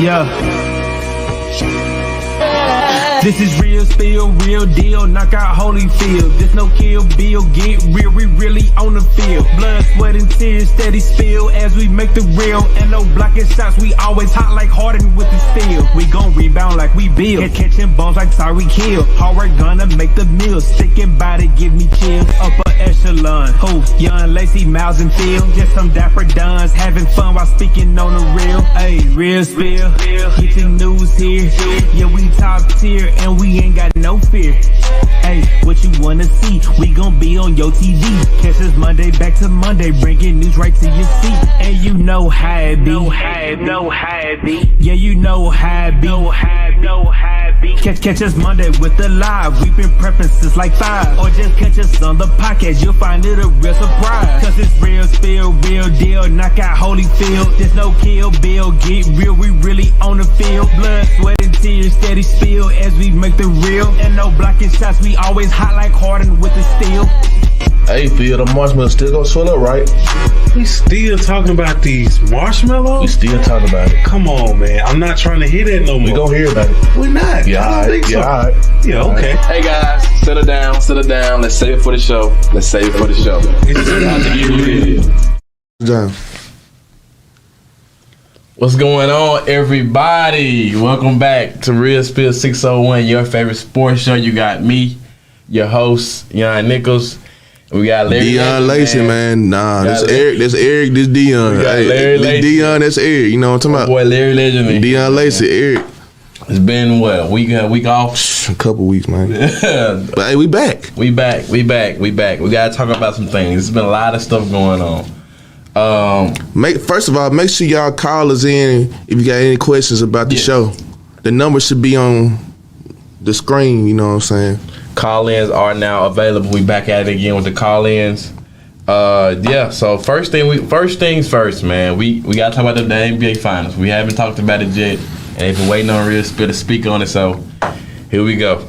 Yeah. This is real spill, real deal, knockout Holyfield. There's no kill, Bill, get real, we really on the field. Blood, sweat, and tears steady spill as we make the real. And no blocking shots, we always hot like Harden with the steel. We gon' rebound like we build, catching bombs like Tyreek Hill. Hard work gonna make the meal, sticking by to give me chills. Upper echelon, who? Young, Lacy, Miles, and Phil. Just some dapper duns, having fun while speaking on the real. Ayy, real spill, getting news here. Yeah, we top tier. And we ain't got no fear. Hey, what you wanna see? We gon' be on your TV. Catch us Monday back to Monday, bringing news right to your seat. And you know how it be. Yeah, you know how it be. Catch us Monday with the live. We've been prepping since like 5. Or just catch us on the podcast. You'll find it a real surprise. Cause it's real spill, real deal. Knockout Holyfield. There's no kill, Bill. Get real. We really on the field. Blood, sweat, and tears steady spill as we make the real. And no blocking shots. We always hot like Harden with the steel. Hey, Phil, the marshmallows still gonna swell up, right? We still talking about these marshmallows? We still talking about it. Come on, man. I'm not trying to hear that no more. We gonna hear about it. We're not. Yeah, I don't think so. Yeah, all right. Yeah, okay. Hey, guys. Settle down. Let's save it for the show. Done. What's going on, everybody? Welcome back to Real Spill 601, your favorite sports show. You got me, your host, Yuan Nichols. We got Larry Deon Lacy, man. Nah, this Eric, this Deon. We got Larry Lacy. This Deon, that's Eric. You know what I'm talking about? Boy, Larry Legend. Deon Lacy, Eric. It's been, what, a week off? A couple weeks, man. But hey, we back. We back. We got to talk about some things. There's been a lot of stuff going on. First of all, make sure y'all call us in if you got any questions about the show. The number should be on the screen, you know what I'm saying? Call-ins are now available. We back at it again with the call-ins. So first things first, man. We gotta talk about the NBA Finals. We haven't talked about it yet, and they've been waiting on Real Spill to speak on it, so here we go.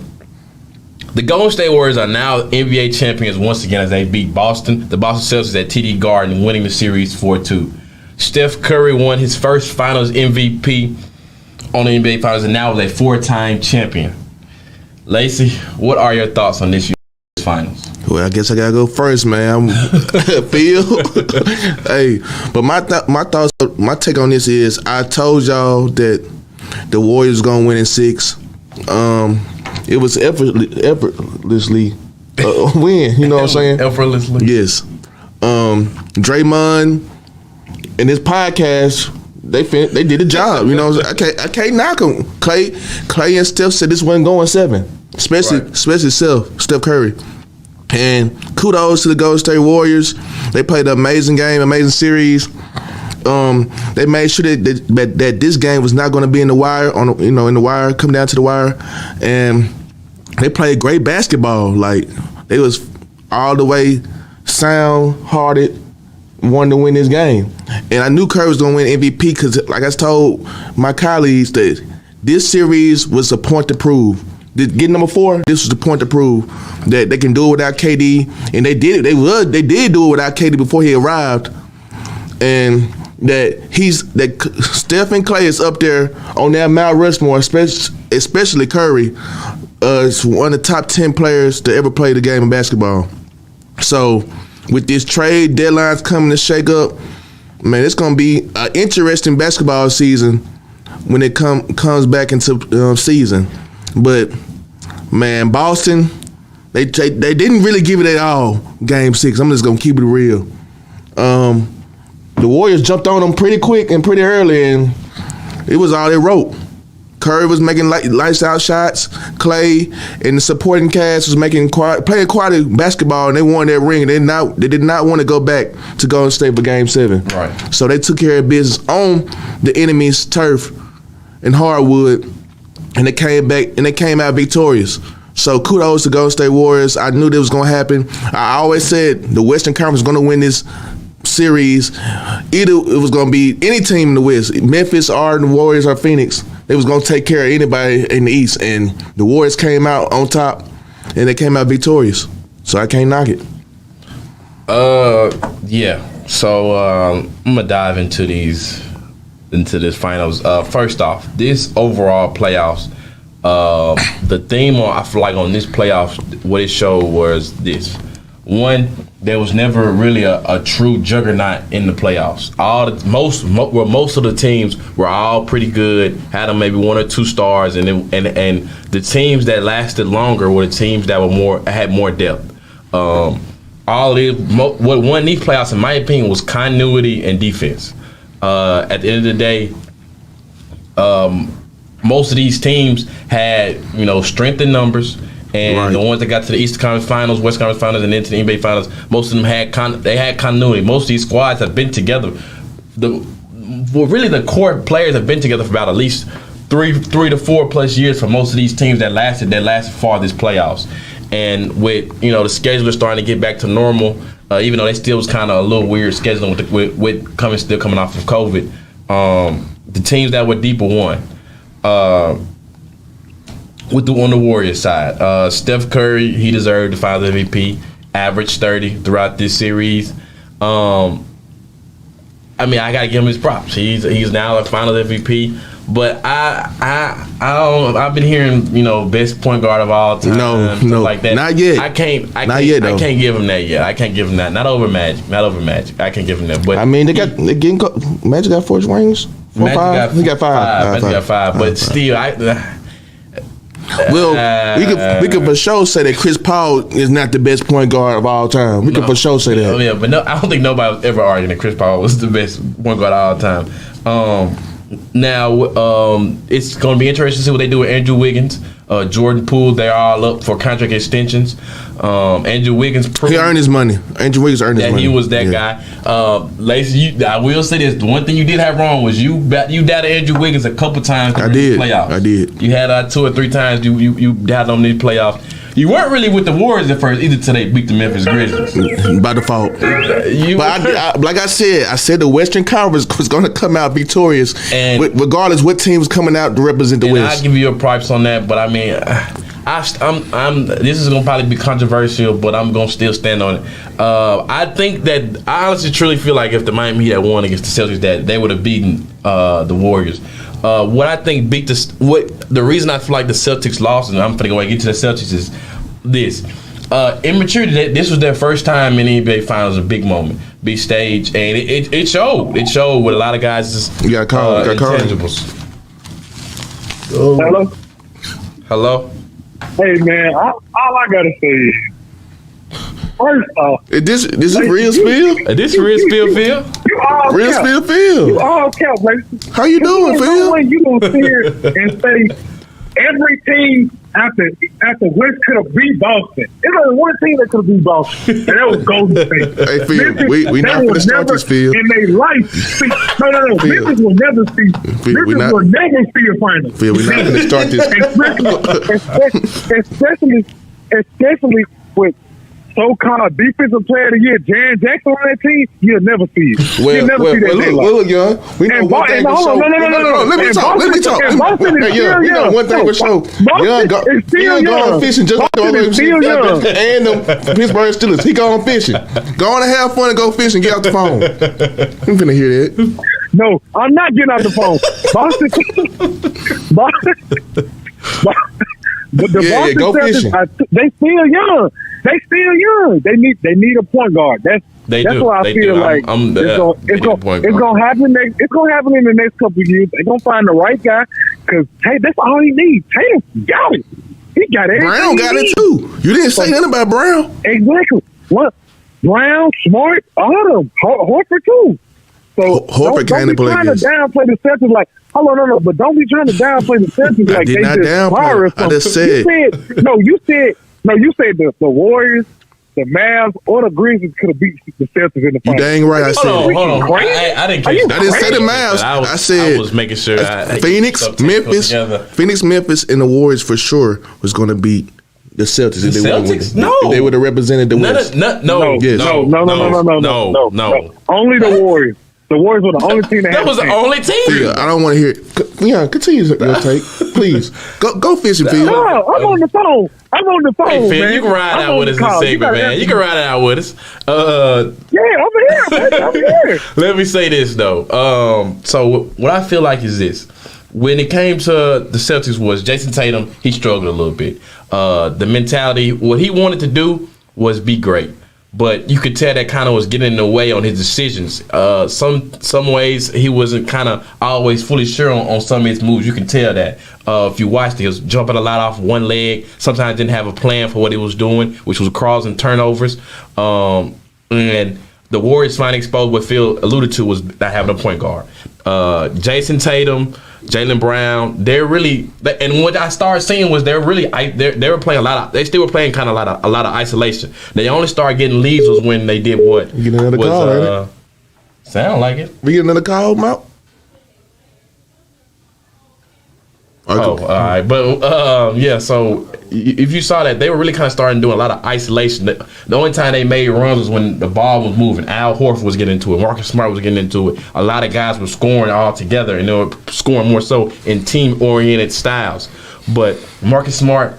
The Golden State Warriors are now NBA champions once again as they beat Boston. The Boston Celtics at TD Garden, winning the series 4-2. Steph Curry won his first Finals MVP on the NBA Finals and now is a 4-time champion. Lacey, what are your thoughts on this year's Finals? Well, I guess I gotta go first, man. Phil. Hey, but my take on this is I told y'all that the Warriors gonna win in 6. It was effortlessly win. You know what I'm saying? Effortlessly. Yes. Draymond and his podcast, they did a job. You know, I can't knock them. Clay and Steph said this wasn't going 7, especially Steph Curry. And kudos to the Golden State Warriors. They played an amazing game, amazing series. They made sure that this game was not going to be in the wire, in the wire, come down to the wire, and they played great basketball. Like they was all the way sound-hearted, wanted to win this game, and I knew Curry was going to win MVP because, like I told my colleagues, that this series was a point to prove. Getting number 4, this was the point to prove that they can do it without KD, and they did it. They did do it without KD before he arrived, and that Steph and Clay is up there on that Mount Rushmore, especially Curry, is one of the top 10 players to ever play the game of basketball. So with this trade deadlines coming to shake up, man, it's going to be an interesting basketball season when it comes back into season. But man, Boston, they didn't really give it at all. Game 6, I'm just going to keep it real. The Warriors jumped on them pretty quick and pretty early, and it was all they wrote. Curry was making lights out shots. Clay and the supporting cast was playing quality basketball, and they won that ring. They did not want to go back to Golden State for Game 7. Right. So they took care of business on the enemy's turf in hardwood, and they came back and they came out victorious. So kudos to Golden State Warriors. I knew that was going to happen. I always said the Western Conference was going to win this series. Either it was going to be any team in the West, Memphis or the Warriors or Phoenix. They was going to take care of anybody in the East, and the Warriors came out on top, and they came out victorious. So I can't knock it. Yeah. So I'm gonna dive into this finals. First off, this overall playoffs, the theme I feel like on this playoffs, what it showed was this: one, there was never really a true juggernaut in the playoffs. Most of the teams were all pretty good, had them maybe 1 or 2 stars, and the teams that lasted longer were the teams that had more depth. What won these playoffs, in my opinion, was continuity and defense. At the end of the day, most of these teams had strength in numbers. And the ones that got to the Eastern Conference Finals, West Conference Finals, and then to the NBA Finals, most of them had continuity. Most of these squads have been together. Really, the core players have been together for about at least 3 to 4 plus years for most of these teams that lasted far this playoffs. And with the scheduler starting to get back to normal, even though they still was kind of a little weird scheduling with coming off of COVID, the teams that were deeper won. On the Warriors side, Steph Curry, he deserved the Finals MVP, averaged 30 throughout this series. I gotta give him his props. He's now a Finals MVP. But I've been hearing best point guard of all time. No, like that. Not yet. I can't give him that yet. I can't give him that. Not over Magic. I can't give him that. But Magic got 4 rings. 4, 5. He got 5. Magic got 5. But still, we could for sure say that Chris Paul is not the best point guard of all time. We could for sure say that. Yeah, but no, I don't think nobody was ever arguing that Chris Paul was the best point guard of all time. Now, it's going to be interesting to see what they do with Andrew Wiggins, Jordan Poole. They're all up for contract extensions. Andrew Wiggins he earned his money. Andrew Wiggins earned his money. He was that guy. Lacey, I will say this: the one thing you did have wrong was you doubted Andrew Wiggins a couple times during the playoffs. I did. You had 2 or 3 times you doubted on these playoffs. You weren't really with the Warriors at first either till they beat the Memphis Grizzlies. By default. Like I said the Western Conference was going to come out victorious, and regardless what team was coming out to represent the West. I'll give you your props on that, but I mean, this is going to probably be controversial, but I'm going to still stand on it. I think that I honestly truly feel like if the Miami Heat had won against the Celtics, that they would have beaten the Warriors. What I think the reason I feel like the Celtics lost, and I'm going to go and get to the Celtics, is this. Immaturity, this was their first time in the NBA Finals, a big moment, big stage, and it showed. It showed with a lot of guys' intangibles. Hello? Hey, man, all I got to say is, first off, this is real spill? This real spill, Phil? Real spill, Phil. You all count, Lacey. How you doing, Phil? No way you going to sit here and say every team after West could have beat Boston. There's only one team that could have beat Boston, and that was Golden State. Hey, Phil, we not going to start this, Phil. In their life, no. Memphis will never see. Memphis will never see a final. Phil, we're not going to start this. especially with so-called defensive player of the year, Jaren Jackson on that team, you'll never see it. You'll never see that. Look, Young. We know one thing for sure. No. Let me talk. You know one thing for sure. Young gone fishing just like the other and the Pittsburgh Steelers. He gone fishing. Go on and have fun and go fishing. Get off the phone. I'm finna hear that. No, I'm not getting off the phone. Boston. But the Boston go Celtics, fishing. They still young. They need a point guard. That's why I feel like it's gonna happen. It's gonna happen in the next couple of years. They're gonna find the right guy because that's all he needs. Tatum got it. He got it. Brown got it too. You didn't say nothing about Brown. Exactly. What? Brown, Smart, all of them. Horford too. So Horford can't play. Don't be trying to downplay the Celtics like. No, but don't be trying to downplay the Celtics like they just fire us. I just said. You said the Warriors, the Mavs, or the Grizzlies could have beat the Celtics in the finals. You dang right. I said. Hold on. I didn't say the Mavs. I said I was making sure. Phoenix, Memphis, and the Warriors for sure was going to beat the Celtics. The Celtics? No. If they would have represented the West. No. Only the Warriors. The Warriors were the only team that was the only team. Yeah, I don't want to hear it. Leon, continue your take, please. Go fishing, Phil. No, I'm on the phone. Hey, Phil, man. you can ride out with us this segment, man. You can ride it out with us. Yeah, I'm here, man. I'm here. Let me say this though. So what I feel like is this: when it came to the Celtics, was Jason Tatum. He struggled a little bit. The mentality, what he wanted to do was be great, but you could tell that kind of was getting in the way on his decisions. Some ways he wasn't kind of always fully sure on some of his moves. You can tell that. If you watched it, he was jumping a lot off one leg. Sometimes didn't have a plan for what he was doing, which was causing turnovers. And the Warriors finally exposed what Phil alluded to was not having a point guard. Jason Tatum, Jaylen Brown, they're really, and what I started seeing was they were playing a lot of, they still were playing kind of a lot of isolation. They only started getting leads was when they did what? You get another call, ain't it? Sound like it. We get another call, Mount? All right. But, yeah, so if you saw that, they were really kind of starting doing a lot of isolation. The only time they made runs was when the ball was moving. Al Horford was getting into it. Marcus Smart was getting into it. A lot of guys were scoring all together, and they were scoring more so in team-oriented styles. But Marcus Smart,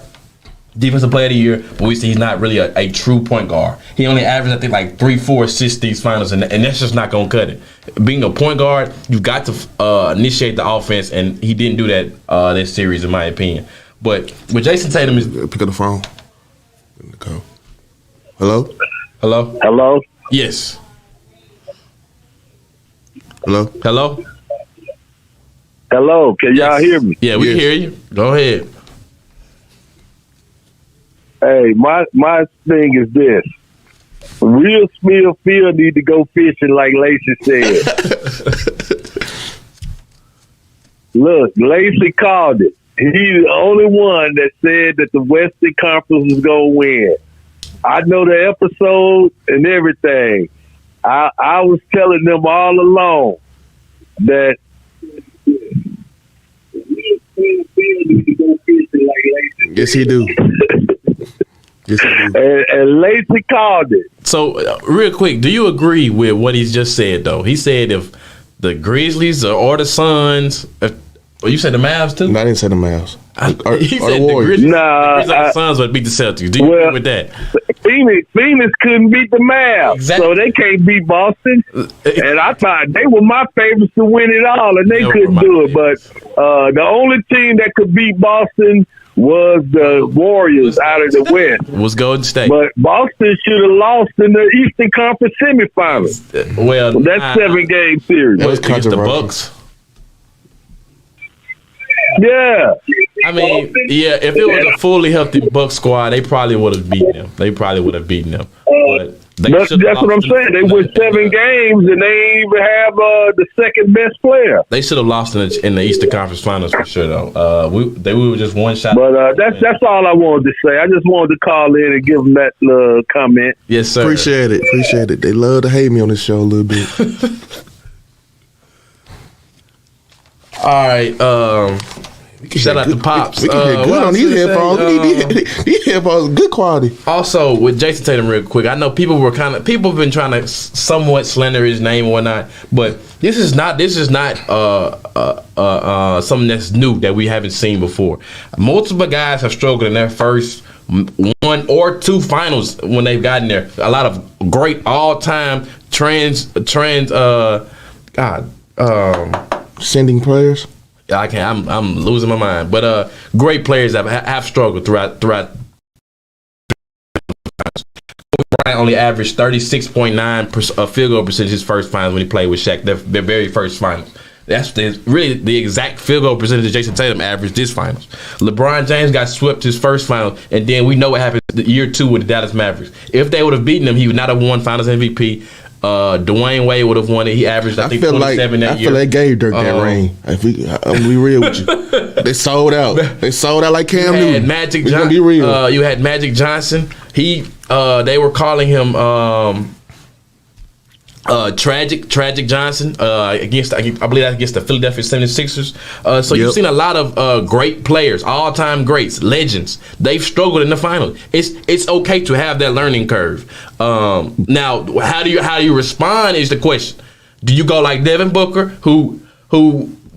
Defensive Player of the Year, but we see he's not really a true point guard. He only averaged, I think, like 3-4 assists these finals, and that's just not going to cut it. Being a point guard, you've got to initiate the offense, and he didn't do that this series, in my opinion. But with Jason Tatum is pick up the phone. Hello? Hello? Hello? Yes. Hello? Hello? Hello? Can y'all hear me? Yeah, we can hear you. Go ahead. Hey, my thing is this. Real Smith Field need to go fishing like Lacey said. Look, Lacey called it. He's the only one that said that the Western Conference was going to win. I know the episode and everything. I was telling them all along that Real Smith Field need to go fishing like Lacey. Yes, he do. Yes, he do. And Lacey called it. So, real quick, do you agree with what he's just said, though? He said if the Grizzlies or the Suns, you said the Mavs, too? No, I didn't say the Mavs. He said the Grizzlies or the Suns would beat the Celtics. Do you agree with that? Phoenix couldn't beat the Mavs, so they can't beat Boston. And I thought they were my favorites to win it all, and they couldn't do it. But the only team that could beat Boston was the Warriors out of the West. Was Golden State. But Boston should have lost in the Eastern Conference semifinals. Well, that's 7-game series. That was against the Bucks. Yeah. I mean, yeah, if it was a fully healthy Bucks squad, they probably would have beaten them. But that's what I'm saying. They won 7 games, and they ain't even have the second best player. They should have lost in the Eastern Conference Finals for sure, though. We were just one shot. But that's all I wanted to say. I just wanted to call in and give them that comment. Yes, sir. Appreciate it. They love to hate me on this show a little bit. All right. Shout out to Pops. We can hear good on these headphones. These headphones, good quality. Also, with Jason Tatum, real quick, I know people have been trying to somewhat slander his name and whatnot, but this is not something that's new that we haven't seen before. Multiple guys have struggled in their first 1 or 2 finals when they've gotten there. A lot of great all-time sending players. I can't. I'm losing my mind. But great players have struggled throughout. Kobe Bryant only averaged 36.9% field goal percentage his first finals when he played with Shaq. Their very first finals. That's really the exact field goal percentage Jason Tatum averaged this finals. LeBron James got swept his first final, and then we know what happened year 2 with the Dallas Mavericks. If they would have beaten him, he would not have won Finals MVP. Dwayne Wade would have won it. He averaged, I think, 27 that year. I feel they gave Dirk that ring. I'm gonna be real with you. They sold out. They sold out like Cam Newton. Be real. You had Magic Johnson. They were calling him Tragic Johnson against, I believe that's against the Philadelphia 76ers. So you've seen a lot of great players, all-time greats, legends. They've struggled in the finals. It's okay to have that learning curve. Now, how do you respond is the question. Do you go like Devin Booker, who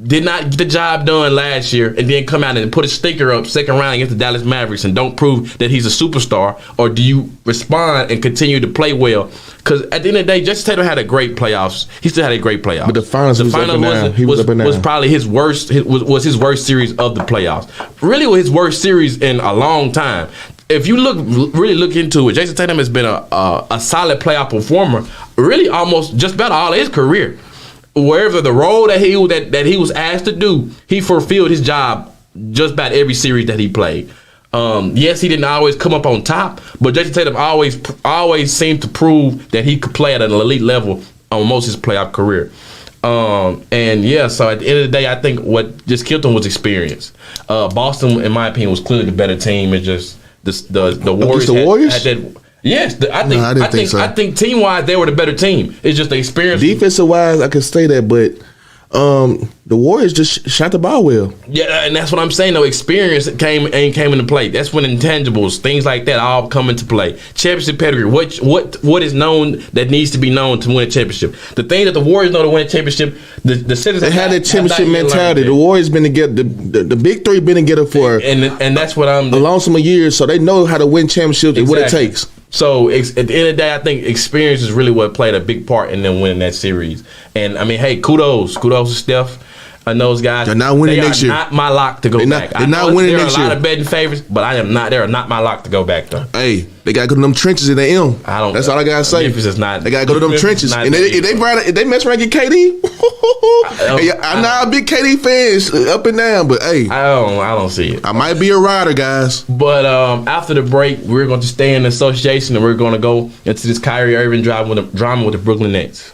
did not get the job done last year and then come out and put a sticker up second round against the Dallas Mavericks and don't prove that he's a superstar? Or do you respond and continue to play well? Because at the end of the day, Jason Tatum had a great playoffs. He still had a great playoffs. But the finals was probably his worst. Was his worst series of the playoffs. Really, was his worst series in a long time. If you really look into it, Jason Tatum has been a solid playoff performer. Really, almost just about all of his career. Wherever the role that he was asked to do, he fulfilled his job just about every series that he played. Yes, he didn't always come up on top, but Jason Tatum always seemed to prove that he could play at an elite level on most of his playoff career. So at the end of the day, I think what just killed him was experience. Boston, in my opinion, was clearly the better team. It's just the Warriors. The Warriors? Had that. Yes, I think team wise they were the better team. It's just the experience. Defensive wise, I could say that, but the Warriors just shot the ball well. Yeah, and that's what I'm saying. Though experience came into play. That's when intangibles, things like that, all come into play. Championship pedigree. What is known that needs to be known to win a championship? The thing that the Warriors know to win a championship, the citizens they had a championship mentality. The Warriors been together. The big three been together for and that's what I'm a long sum of years. So they know how to win championships and what it takes. So at the end of the day, I think experience is really what played a big part in them winning that series. And I mean, hey, kudos to Steph and those guys. They're not winning next year. They are not my lock to go back. They're not winning next year. There are a lot of betting favorites, but I am not. They are not my lock to go back though. Hey, they got to go to them trenches in the M. That's all I gotta say. Memphis is not. They got to go to them trenches. And if they mess around and get KD, I'm not a big KD fan up and down, but hey, I don't see it. I might be a rider, guys. But after the break, we're going to stay in the association and we're going to go into this Kyrie Irving drama with the Brooklyn Nets.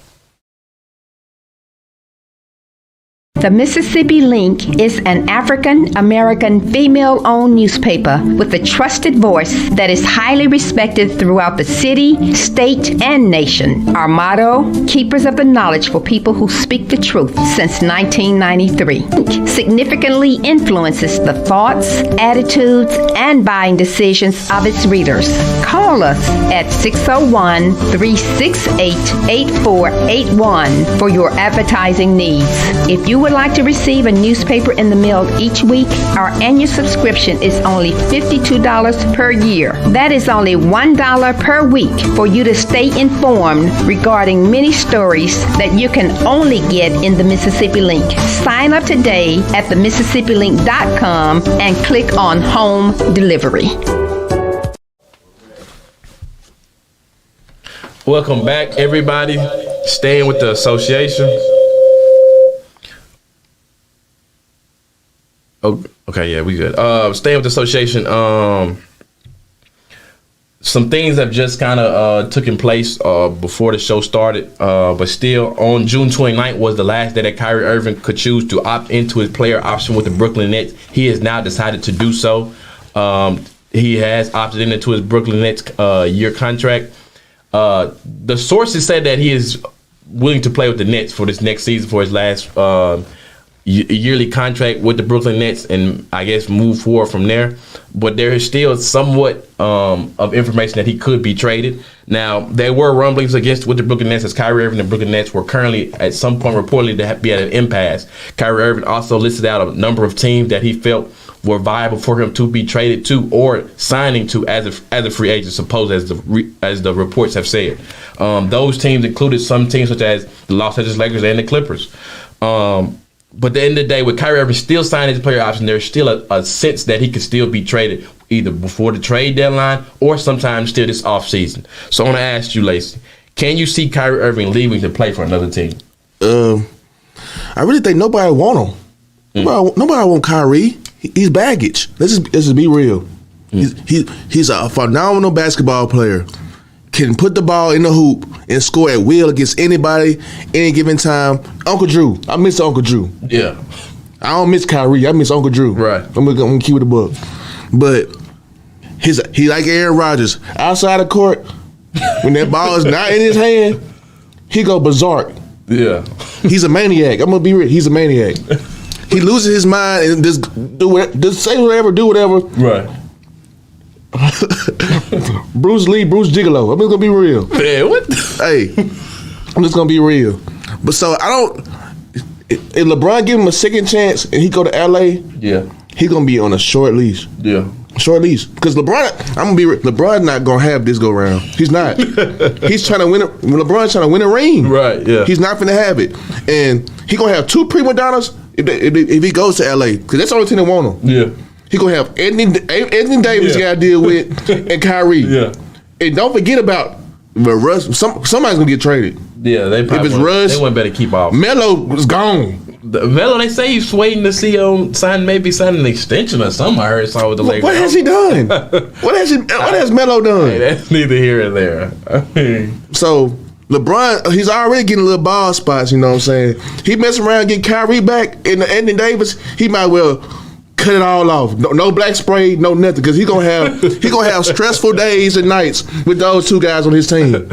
The Mississippi Link is an African-American female-owned newspaper with a trusted voice that is highly respected throughout the city, state, and nation. Our motto, keepers of the knowledge for people who speak the truth since 1993. Significantly influences the thoughts, attitudes, and buying decisions of its readers. Call us at 601-368-8481 for your advertising needs. If you would like to receive a newspaper in the mail each week, our annual subscription is only $52 per year. That is only $1 per week for you to stay informed regarding many stories that you can only get in the Mississippi Link. Sign up today at themississippilink.com and click on Home Delivery. Welcome back, everybody. Staying with the association. Oh, okay, yeah, we good. Staying with the association. Some things have just kind of taken place before the show started, but still, on June 29th was the last day that Kyrie Irving could choose to opt into his player option with the Brooklyn Nets. He has now decided to do so. He has opted into his Brooklyn Nets year contract. The sources said that he is willing to play with the Nets for this next season for his last yearly contract with the Brooklyn Nets, and I guess move forward from there. But there is still somewhat of information that he could be traded. Now, there were rumblings with the Brooklyn Nets as Kyrie Irving and the Brooklyn Nets were currently at some point reportedly to be at an impasse. Kyrie Irving also listed out a number of teams that he felt were viable for him to be traded to or signing to as a free agent, supposed as the reports have said. Those teams included some teams such as the Los Angeles Lakers and the Clippers. But at the end of the day, with Kyrie Irving still signing his player option, there's still a sense that he could still be traded either before the trade deadline or sometime still this offseason. So I want to ask you, Lacey, can you see Kyrie Irving leaving to play for another team? I really think nobody want him. Nobody want Kyrie. He's baggage. Let's just be real. He's a phenomenal basketball player. Can put the ball in the hoop and score at will against anybody, any given time. Uncle Drew. I miss Uncle Drew. Yeah. I don't miss Kyrie. I miss Uncle Drew. Right. I'm gonna keep it a book. But he like Aaron Rodgers. Outside the court, when that ball is not in his hand, he go berserk. Yeah. He's a maniac. I'm gonna be real. He's a maniac. He loses his mind and just say whatever, do whatever. Right. Bruce Gigolo. I'm just gonna be real. Man, what? Hey, I'm just gonna be real. But so I don't. If LeBron give him a second chance and he go to LA, he gonna be on a short leash. Yeah. Short leash, because LeBron not gonna have this go round. He's not. He's trying to win. LeBron's trying to win a ring. Right. Yeah. He's not finna have it, and he gonna have two prima donnas if he goes to LA, because that's the only team that want him. Yeah. He gonna have Anthony Davis got to deal with and Kyrie. Yeah. And don't forget about Russ. Somebody's gonna get traded. Yeah. They probably if it's Russ, they wouldn't better keep off. Melo was gone. Melo, they say he's waiting to see sign an extension or something. I heard saw with the Lakers. What has he done? What has Melo done? Hey, that's neither here nor there. I mean, so LeBron, he's already getting a little ball spots. You know what I'm saying? He messing around getting Kyrie back and Anthony Davis. He might well cut it all off. No black spray, no nothing, because he gonna have stressful days and nights with those two guys on his team.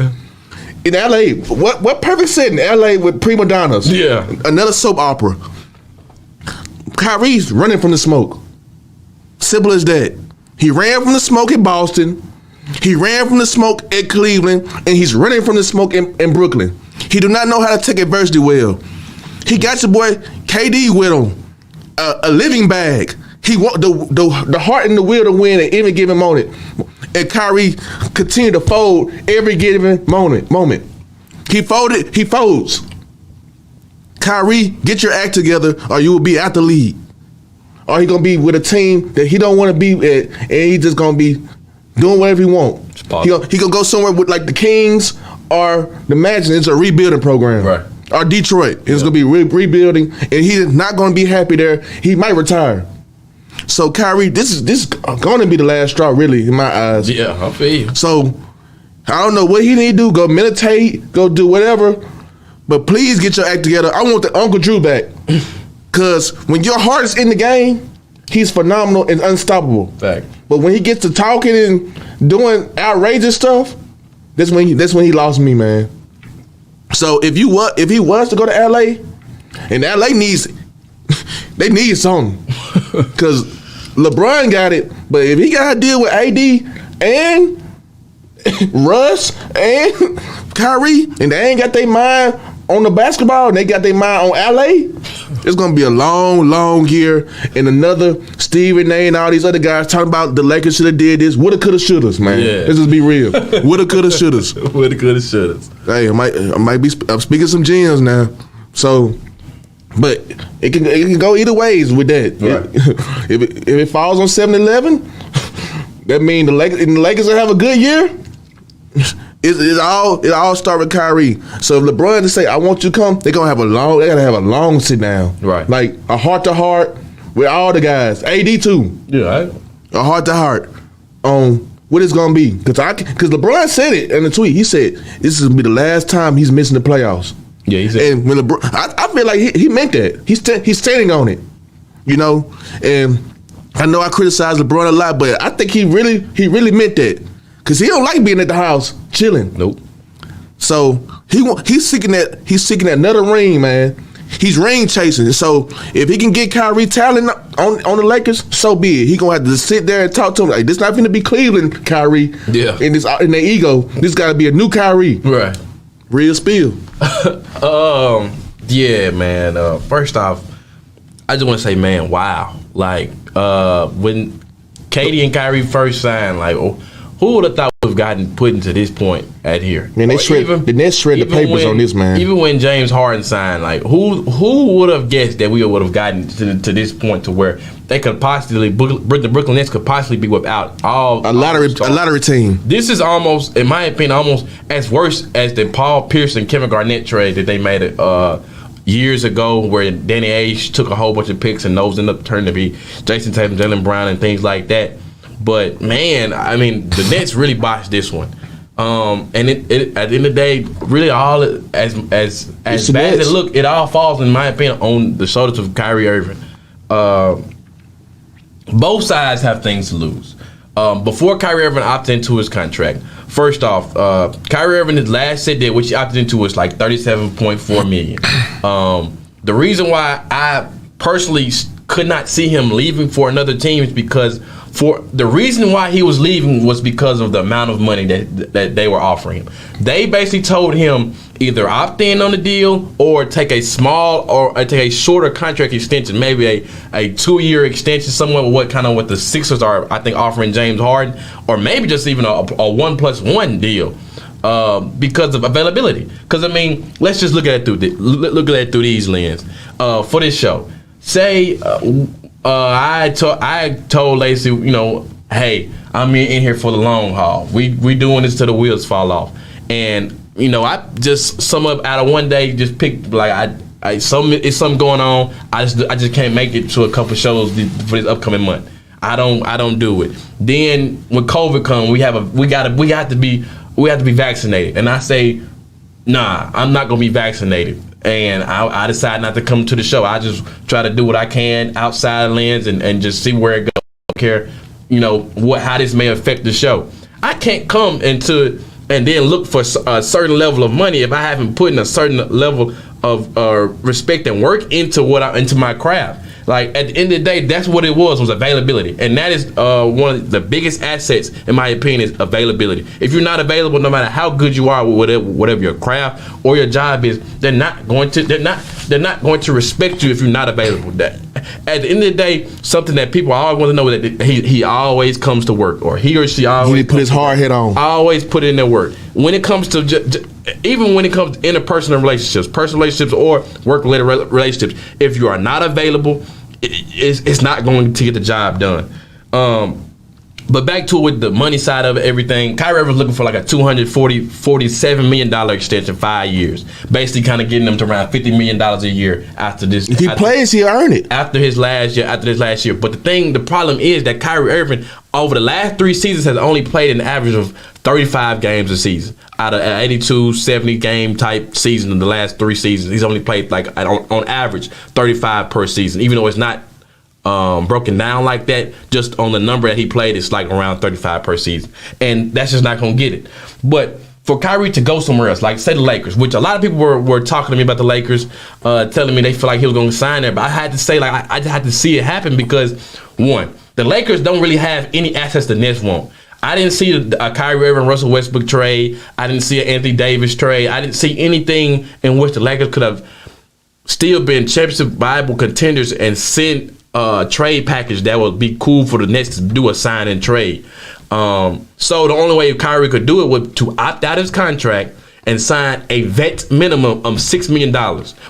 In LA, what perfect setting? LA with prima donnas. Yeah. Another soap opera. Kyrie's running from the smoke. Simple as that. He ran from the smoke in Boston. He ran from the smoke at Cleveland, and he's running from the smoke in Brooklyn. He do not know how to take adversity well. He got your boy KD with him. A living bag. He want the heart and the will to win at any given moment. And Kyrie continue to fold every given moment. He folded, he folds. Kyrie, get your act together or you will be out the league. Or he gonna be with a team that he don't want to be at, and he just gonna be doing whatever he want. He gonna go somewhere with like the Kings or the Magic. It's a rebuilding program. Right. Or Detroit. It's gonna be rebuilding, and he's not gonna be happy there. He might retire. So Kyrie, this is gonna be the last straw, really, in my eyes. Yeah, I feel you. So I don't know what he need to do. Go meditate, go do whatever, but please get your act together. I want the Uncle Drew back, cause when your heart is in the game, he's phenomenal and unstoppable. Fact. But when he gets to talking and doing outrageous stuff, that's when he lost me, man. So if he was to go to LA, and LA needs something. Because LeBron got it, but if he got to deal with AD and Russ and Kyrie, and they ain't got their mind on the basketball, and they got their mind on LA, it's going to be a long, long year. And another Stephen A and all these other guys talking about the Lakers should have did this. Woulda, coulda, shouldas, man. Yeah. Let's just be real. Woulda, coulda, shouldas. Woulda, coulda, shouldas. Hey, I'm speaking some gems now. So, but it can go either ways with that. Right. If it falls on 7-11, that means the Lakers will have a good year. It all start with Kyrie. So if LeBron to say, I want you to come, they gotta have a long sit down. Right. Like a heart to heart with all the guys. AD too. Yeah. A heart to heart on what it's gonna be. Cause LeBron said it in the tweet. He said this is gonna be the last time he's missing the playoffs. Yeah, he said. And when LeBron, I feel like he meant that. He's standing on it. You know? And I know I criticize LeBron a lot, but I think he really meant that. Cause he don't like being at the house chilling. Nope. So he's seeking another ring, man. He's ring chasing. So if he can get Kyrie talent on the Lakers, so be it. He gonna have to sit there and talk to him like this. Not gonna be Cleveland Kyrie. Yeah. In their ego, this got to be a new Kyrie. Right. Real spill. Yeah, man. First off, I just want to say, man, wow. Like when Katie and Kyrie first signed, like. Who would have thought we've gotten put into this point at here? Man, they shred the papers on this, man. Even when James Harden signed, like who would have guessed that we would have gotten to this point to where they could possibly the Brooklyn Nets could possibly be without a lottery team. This is almost, in my opinion, almost as worse as the Paul Pierce and Kevin Garnett trade that they made years ago, where Danny Ainge took a whole bunch of picks and those ended up turning to be Jason Tatum, Jaylen Brown, and things like that. But man, I mean, the Nets really botched this one, and it at the end of the day, really all as bad as it looked, it all falls, in my opinion, on the shoulders of Kyrie Irving. Both sides have things to lose. Before Kyrie Irving opted into his contract, first off, Kyrie Irving, his last set deal, which he opted into, was like $37.4 million. The reason why I personally could not see him leaving for another team is because For the reason why he was leaving was because of the amount of money that they were offering him. They basically told him either opt in on the deal or take a shorter contract extension, maybe a 2-year extension, somewhat what the Sixers are, I think, offering James Harden, or maybe just even a 1+1 deal because of availability. Because I mean, let's just look at it through these lens for this show. Say I told Lacey, hey, I'm in here for the long haul. We doing this till the wheels fall off. And I just sum up out of one day, just picked it's something going on. I just can't make it to a couple shows for this upcoming month. I don't do it. Then when COVID comes, we have to be vaccinated. And I say, nah, I'm not gonna be vaccinated. And I decide not to come to the show. I just try to do what I can outside the lens and just see where it goes. I don't care, how this may affect the show. I can't come into and then look for a certain level of money if I haven't put in a certain level of respect and work into my craft. Like at the end of the day, that's what it was availability, and that is one of the biggest assets, in my opinion, is availability. If you're not available, no matter how good you are with whatever your craft or your job is, they're not going to respect you if you're not available. That at the end of the day, something that people always want to know is that he always comes to work, or he or she always put his hard head on. Always put in their work. When it comes to even when it comes to interpersonal relationships, personal relationships, or work-related relationships, if you are not available, it's not going to get the job done. But back to it with the money side of everything, Kyrie Irving's looking for like a $247 million extension, 5 years, basically kind of getting them to around $50 million a year after this. If he plays, he'll earn it after his last year. But the problem is that Kyrie Irving over the last 3 seasons has only played an average of 35 games a season out of 82, 70 game type season in the last 3 seasons. He's only played like on average 35 per season, even though it's not broken down like that. Just on the number that he played, it's like around 35 per season, and that's just not gonna get it. But for Kyrie to go somewhere else, like say the Lakers, which a lot of people were talking to me about the Lakers, telling me they feel like he was gonna sign there, but I had to say I just had to see it happen because one, the Lakers don't really have any assets the Nets want. I didn't see a Kyrie Irving, Russell Westbrook trade. I didn't see an Anthony Davis trade. I didn't see anything in which the Lakers could have still been championship viable contenders and sent a trade package that would be cool for the Nets to do a sign and trade. So the only way Kyrie could do it was to opt out his contract and sign a vet minimum of $6 million,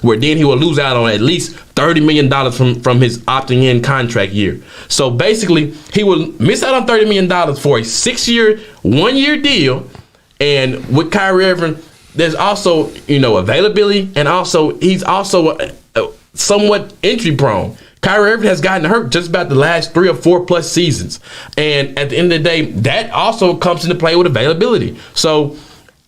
where then he will lose out on at least $30 million from his opting in contract year. So basically, he will miss out on $30 million for a 6-year, 1-year deal. And with Kyrie Irving, there's also, availability, and also he's also somewhat injury prone. Kyrie Irving has gotten hurt just about the last 3 or 4 plus seasons. And at the end of the day, that also comes into play with availability. So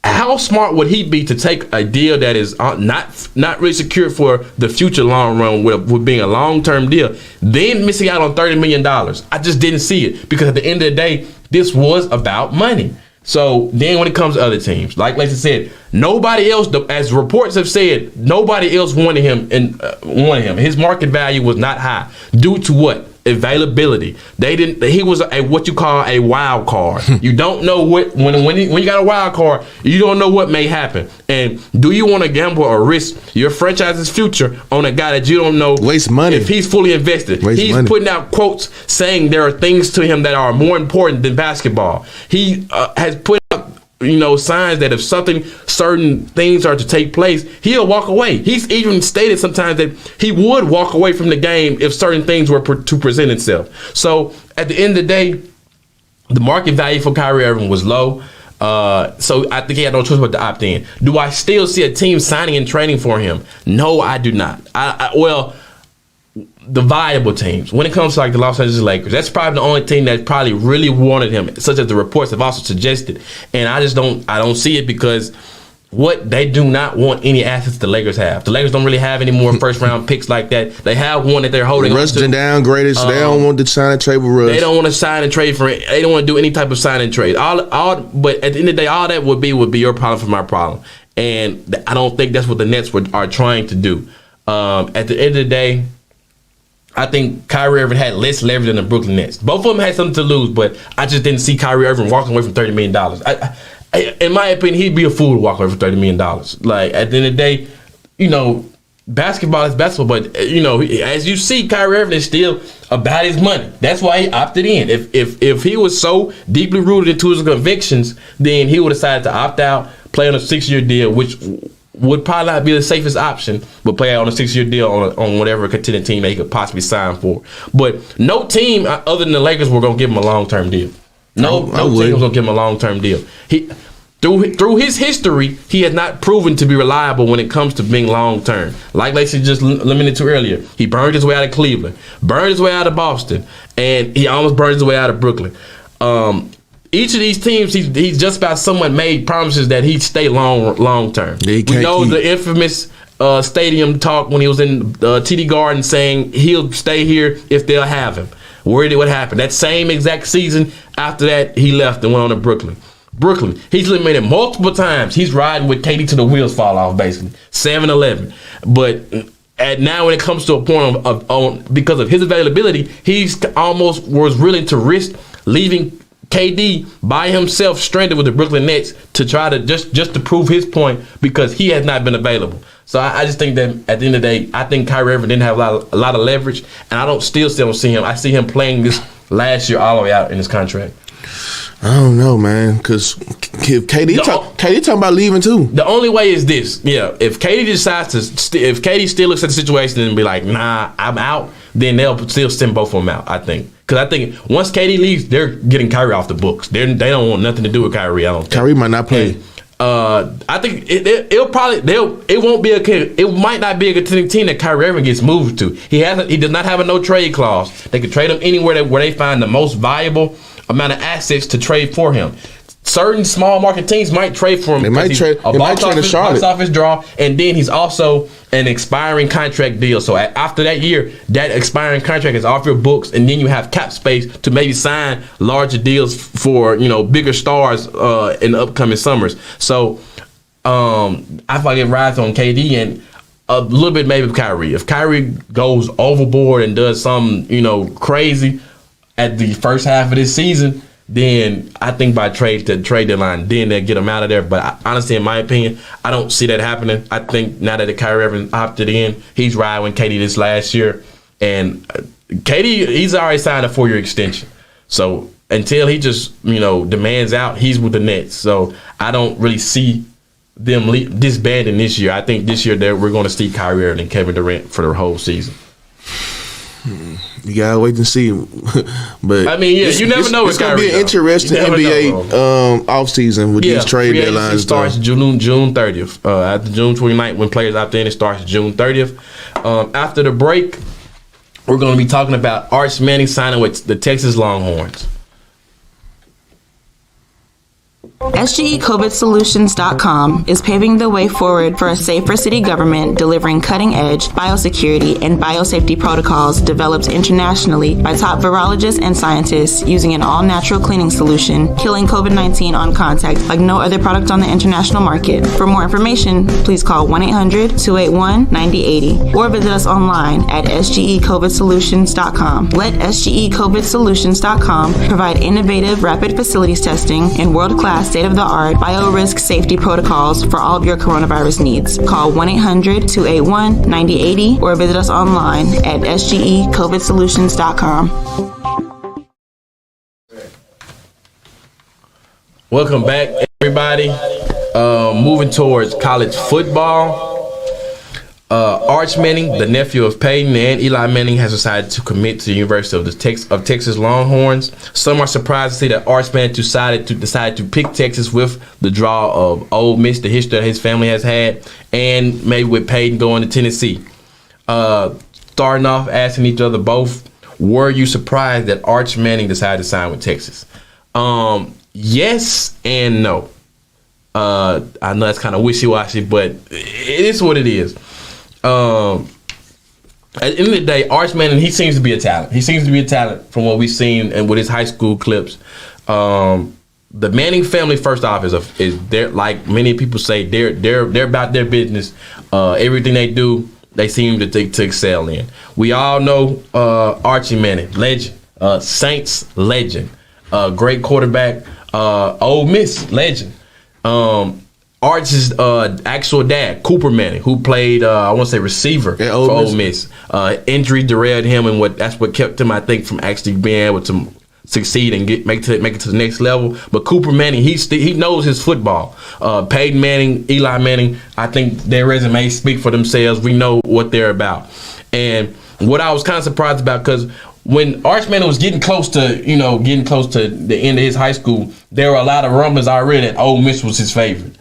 how smart would he be to take a deal that is not really secure for the future long run with being a long-term deal, then missing out on $30 million? I just didn't see it, because at the end of the day, this was about money. So then when it comes to other teams, like Lacey said, nobody else, as reports have said, nobody else wanted him. His market value was not high due to what? Availability. He was what you call a wild card. You don't know what when you got a wild card, you don't know what may happen. And do you want to gamble or risk your franchise's future on a guy that you don't know? Waste money. If he's fully invested. He's money. Putting out quotes saying there are things to him that are more important than basketball. He has put out signs that if certain things are to take place, he'll walk away. He's even stated sometimes that he would walk away from the game if certain things were to present itself. So at the end of the day, the market value for Kyrie Irving was low. So I think he had no choice but to opt in. Do I still see a team signing and trading for him? No, I do not. The viable teams, when it comes to like the Los Angeles Lakers, that's probably the only team that probably really wanted him, such as the reports have also suggested. And I don't see it, because they do not want any assets the Lakers have. The Lakers don't really have any more first round picks like that. They have one that they're holding. Russ been downgraded, so they don't want to sign and trade with Russ. They don't want to sign and trade for it. They don't want to do any type of sign and trade. But at the end of the day, all that would be your problem for my problem. And I don't think that's what the Nets are trying to do. At the end of the day, I think Kyrie Irving had less leverage than the Brooklyn Nets. Both of them had something to lose, but I just didn't see Kyrie Irving walking away from $30 million. In my opinion, he'd be a fool to walk away from $30 million. Like, at the end of the day, you know, basketball is basketball, but, you know, as you see, Kyrie Irving is still about his money. That's why he opted in. If he was so deeply rooted into his convictions, then he would decide to opt out, play on a 6-year deal, which would probably not be the safest option, but play on a 6-year deal on whatever contending team that he could possibly sign for. But no team other than the Lakers were going to give him a long-term deal. No team was going to give him a long-term deal. Through his history, he has not proven to be reliable when it comes to being long-term. Like Lacey just limited to earlier, he burned his way out of Cleveland, burned his way out of Boston, and he almost burned his way out of Brooklyn. Each of these teams, he's just about somewhat made promises that he'd stay long-term. We know the infamous stadium talk when he was in TD Garden saying he'll stay here if they'll have him. Where did what happened? That same exact season after that, he left and went on to Brooklyn. He's eliminated multiple times. He's riding with KD till the wheels fall off, basically. 7-11. But now when it comes to a point of because of his availability, he's almost was willing to risk leaving KD by himself stranded with the Brooklyn Nets to try to just to prove his point because he has not been available. So I just think that at the end of the day, I think Kyrie Irving didn't have a lot of leverage, and I still don't see him. I see him playing this last year all the way out in his contract. I don't know, man, because KD talking about leaving too. The only way is this, if KD decides if KD still looks at the situation and be like, nah, I'm out, then they'll still send both of them out, I think. Because I think once KD leaves, they're getting Kyrie off the books. They don't want nothing to do with Kyrie. I don't think. Kyrie might not play. I think it might not be a contending team that Kyrie Irving gets moved to. He does not have a no trade clause. They could trade him anywhere where they find the most valuable amount of assets to trade for him. Certain small market teams might trade for him. They might trade to Charlotte. Box office draw, and then he's also an expiring contract deal. So after that year, that expiring contract is off your books, and then you have cap space to maybe sign larger deals for bigger stars in the upcoming summers. So I feel like it rides on KD and a little bit maybe Kyrie. If Kyrie goes overboard and does something crazy at the first half of this season, then I think by trade deadline, then they'll get him out of there. But honestly, in my opinion, I don't see that happening. I think now that the Kyrie Irving opted in, he's riding with KD this last year. And KD, he's already signed a 4-year extension. So until he just, demands out, he's with the Nets. So I don't really see them disbanding this year. I think this year we're going to see Kyrie Irving and Kevin Durant for the whole season. You gotta wait and see, but I mean, you never know. It's gonna be an interesting NBA off season with these trade deadlines. It starts June 30th. After June 29th, when players opt in, it starts June 30th. After the break, we're going to be talking about Arch Manning signing with the Texas Longhorns. SGECOVIDsolutions.com is paving the way forward for a safer city government, delivering cutting-edge biosecurity and biosafety protocols developed internationally by top virologists and scientists using an all-natural cleaning solution, killing COVID-19 on contact like no other product on the international market. For more information, please call 1-800-281-9080 or visit us online at SGECOVIDsolutions.com. Let SGECOVIDsolutions.com provide innovative rapid facilities testing and world-class state-of-the-art biorisk safety protocols for all of your coronavirus needs. Call 1-800-281-9080 or visit us online at SGECOVIDsolutions.com. Welcome back, everybody. Moving towards college football. Arch Manning, the nephew of Peyton and Eli Manning, has decided to commit to the University of Texas Longhorns. Some are surprised to see that Arch Manning decided to pick Texas with the draw of Ole Miss, the history that his family has had, and maybe with Peyton going to Tennessee. Starting off, asking each other both, were you surprised that Arch Manning decided to sign with Texas? Yes and no. I know that's kind of wishy-washy, but it is what it is. At the end of the day, Arch Manning, he seems to be a talent. He seems to be a talent from what we've seen and with his high school clips. The Manning family, first off, is they're like many people say they're about their business. Everything they do, they seem to excel in. We all know Archie Manning, legend, Saints legend, great quarterback, Ole Miss legend. Archie's actual dad, Cooper Manning, who played I want to say receiver for Ole Miss. Injury derailed him, and that's what kept him, I think, from actually being able to succeed and make it to the next level. But Cooper Manning, he knows his football. Peyton Manning, Eli Manning, I think their resumes speak for themselves. We know what they're about. And what I was kind of surprised about, because when Arch Manning was getting close to the end of his high school, there were a lot of rumblings already that Ole Miss was his favorite.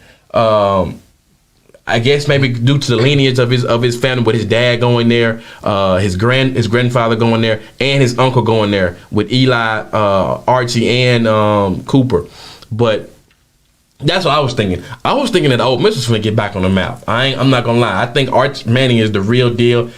I guess maybe due to the lineage of his family, with his dad going there, his grandfather going there, and his uncle going there with Eli, Archie, and Cooper. But that's what I was thinking. I was thinking that Ole Miss was going to get back on the map. I'm not gonna lie. I think Arch Manning is the real deal.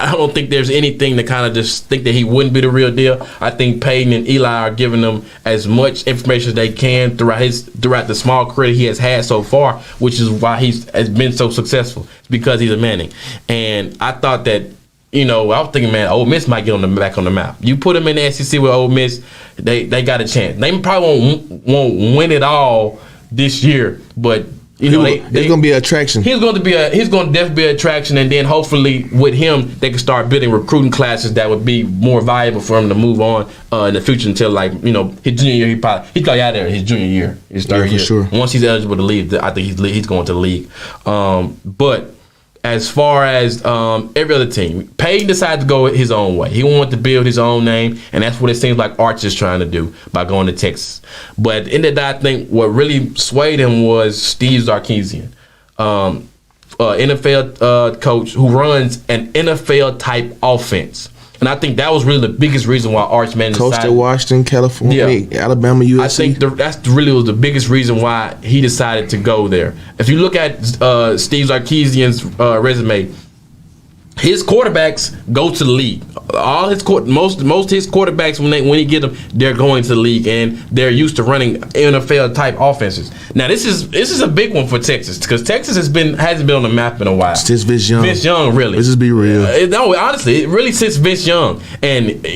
I don't think there's anything to kind of just think that he wouldn't be the real deal. I think Peyton and Eli are giving them as much information as they can throughout the small career he has had so far, which is why has been so successful. It's because he's a Manning. And I thought that, I was thinking, man, Ole Miss might get back on the map. You put them in the SEC with Ole Miss, they got a chance. They probably won't win it all this year, but it's going to be an attraction. He's going to definitely be an attraction, and then hopefully with him they can start building recruiting classes that would be more valuable for him to move on in the future until his junior year. He's probably out there his junior year, his third year. Sure. Once he's eligible to leave, I think he's going to the league. But as far as every other team, Peyton decided to go his own way. He wanted to build his own name, and that's what it seems like Arch is trying to do by going to Texas. But at the end of the day, I think what really swayed him was Steve Sarkisian, NFL coach who runs an NFL-type offense. And I think that was really the biggest reason why Arch Manning decided. Coached at Washington, California, Alabama, USC. I think that's really was the biggest reason why he decided to go there. If you look at Steve Sarkisian's resume, his quarterbacks go to the league. Most of his quarterbacks, when he get them, they're going to the league, and they're used to running NFL type offenses. Now this is a big one for Texas, because Texas hasn't been on the map in a while. Since Vince Young. Vince Young, really. Let's just be real. Honestly, it really since Vince Young. And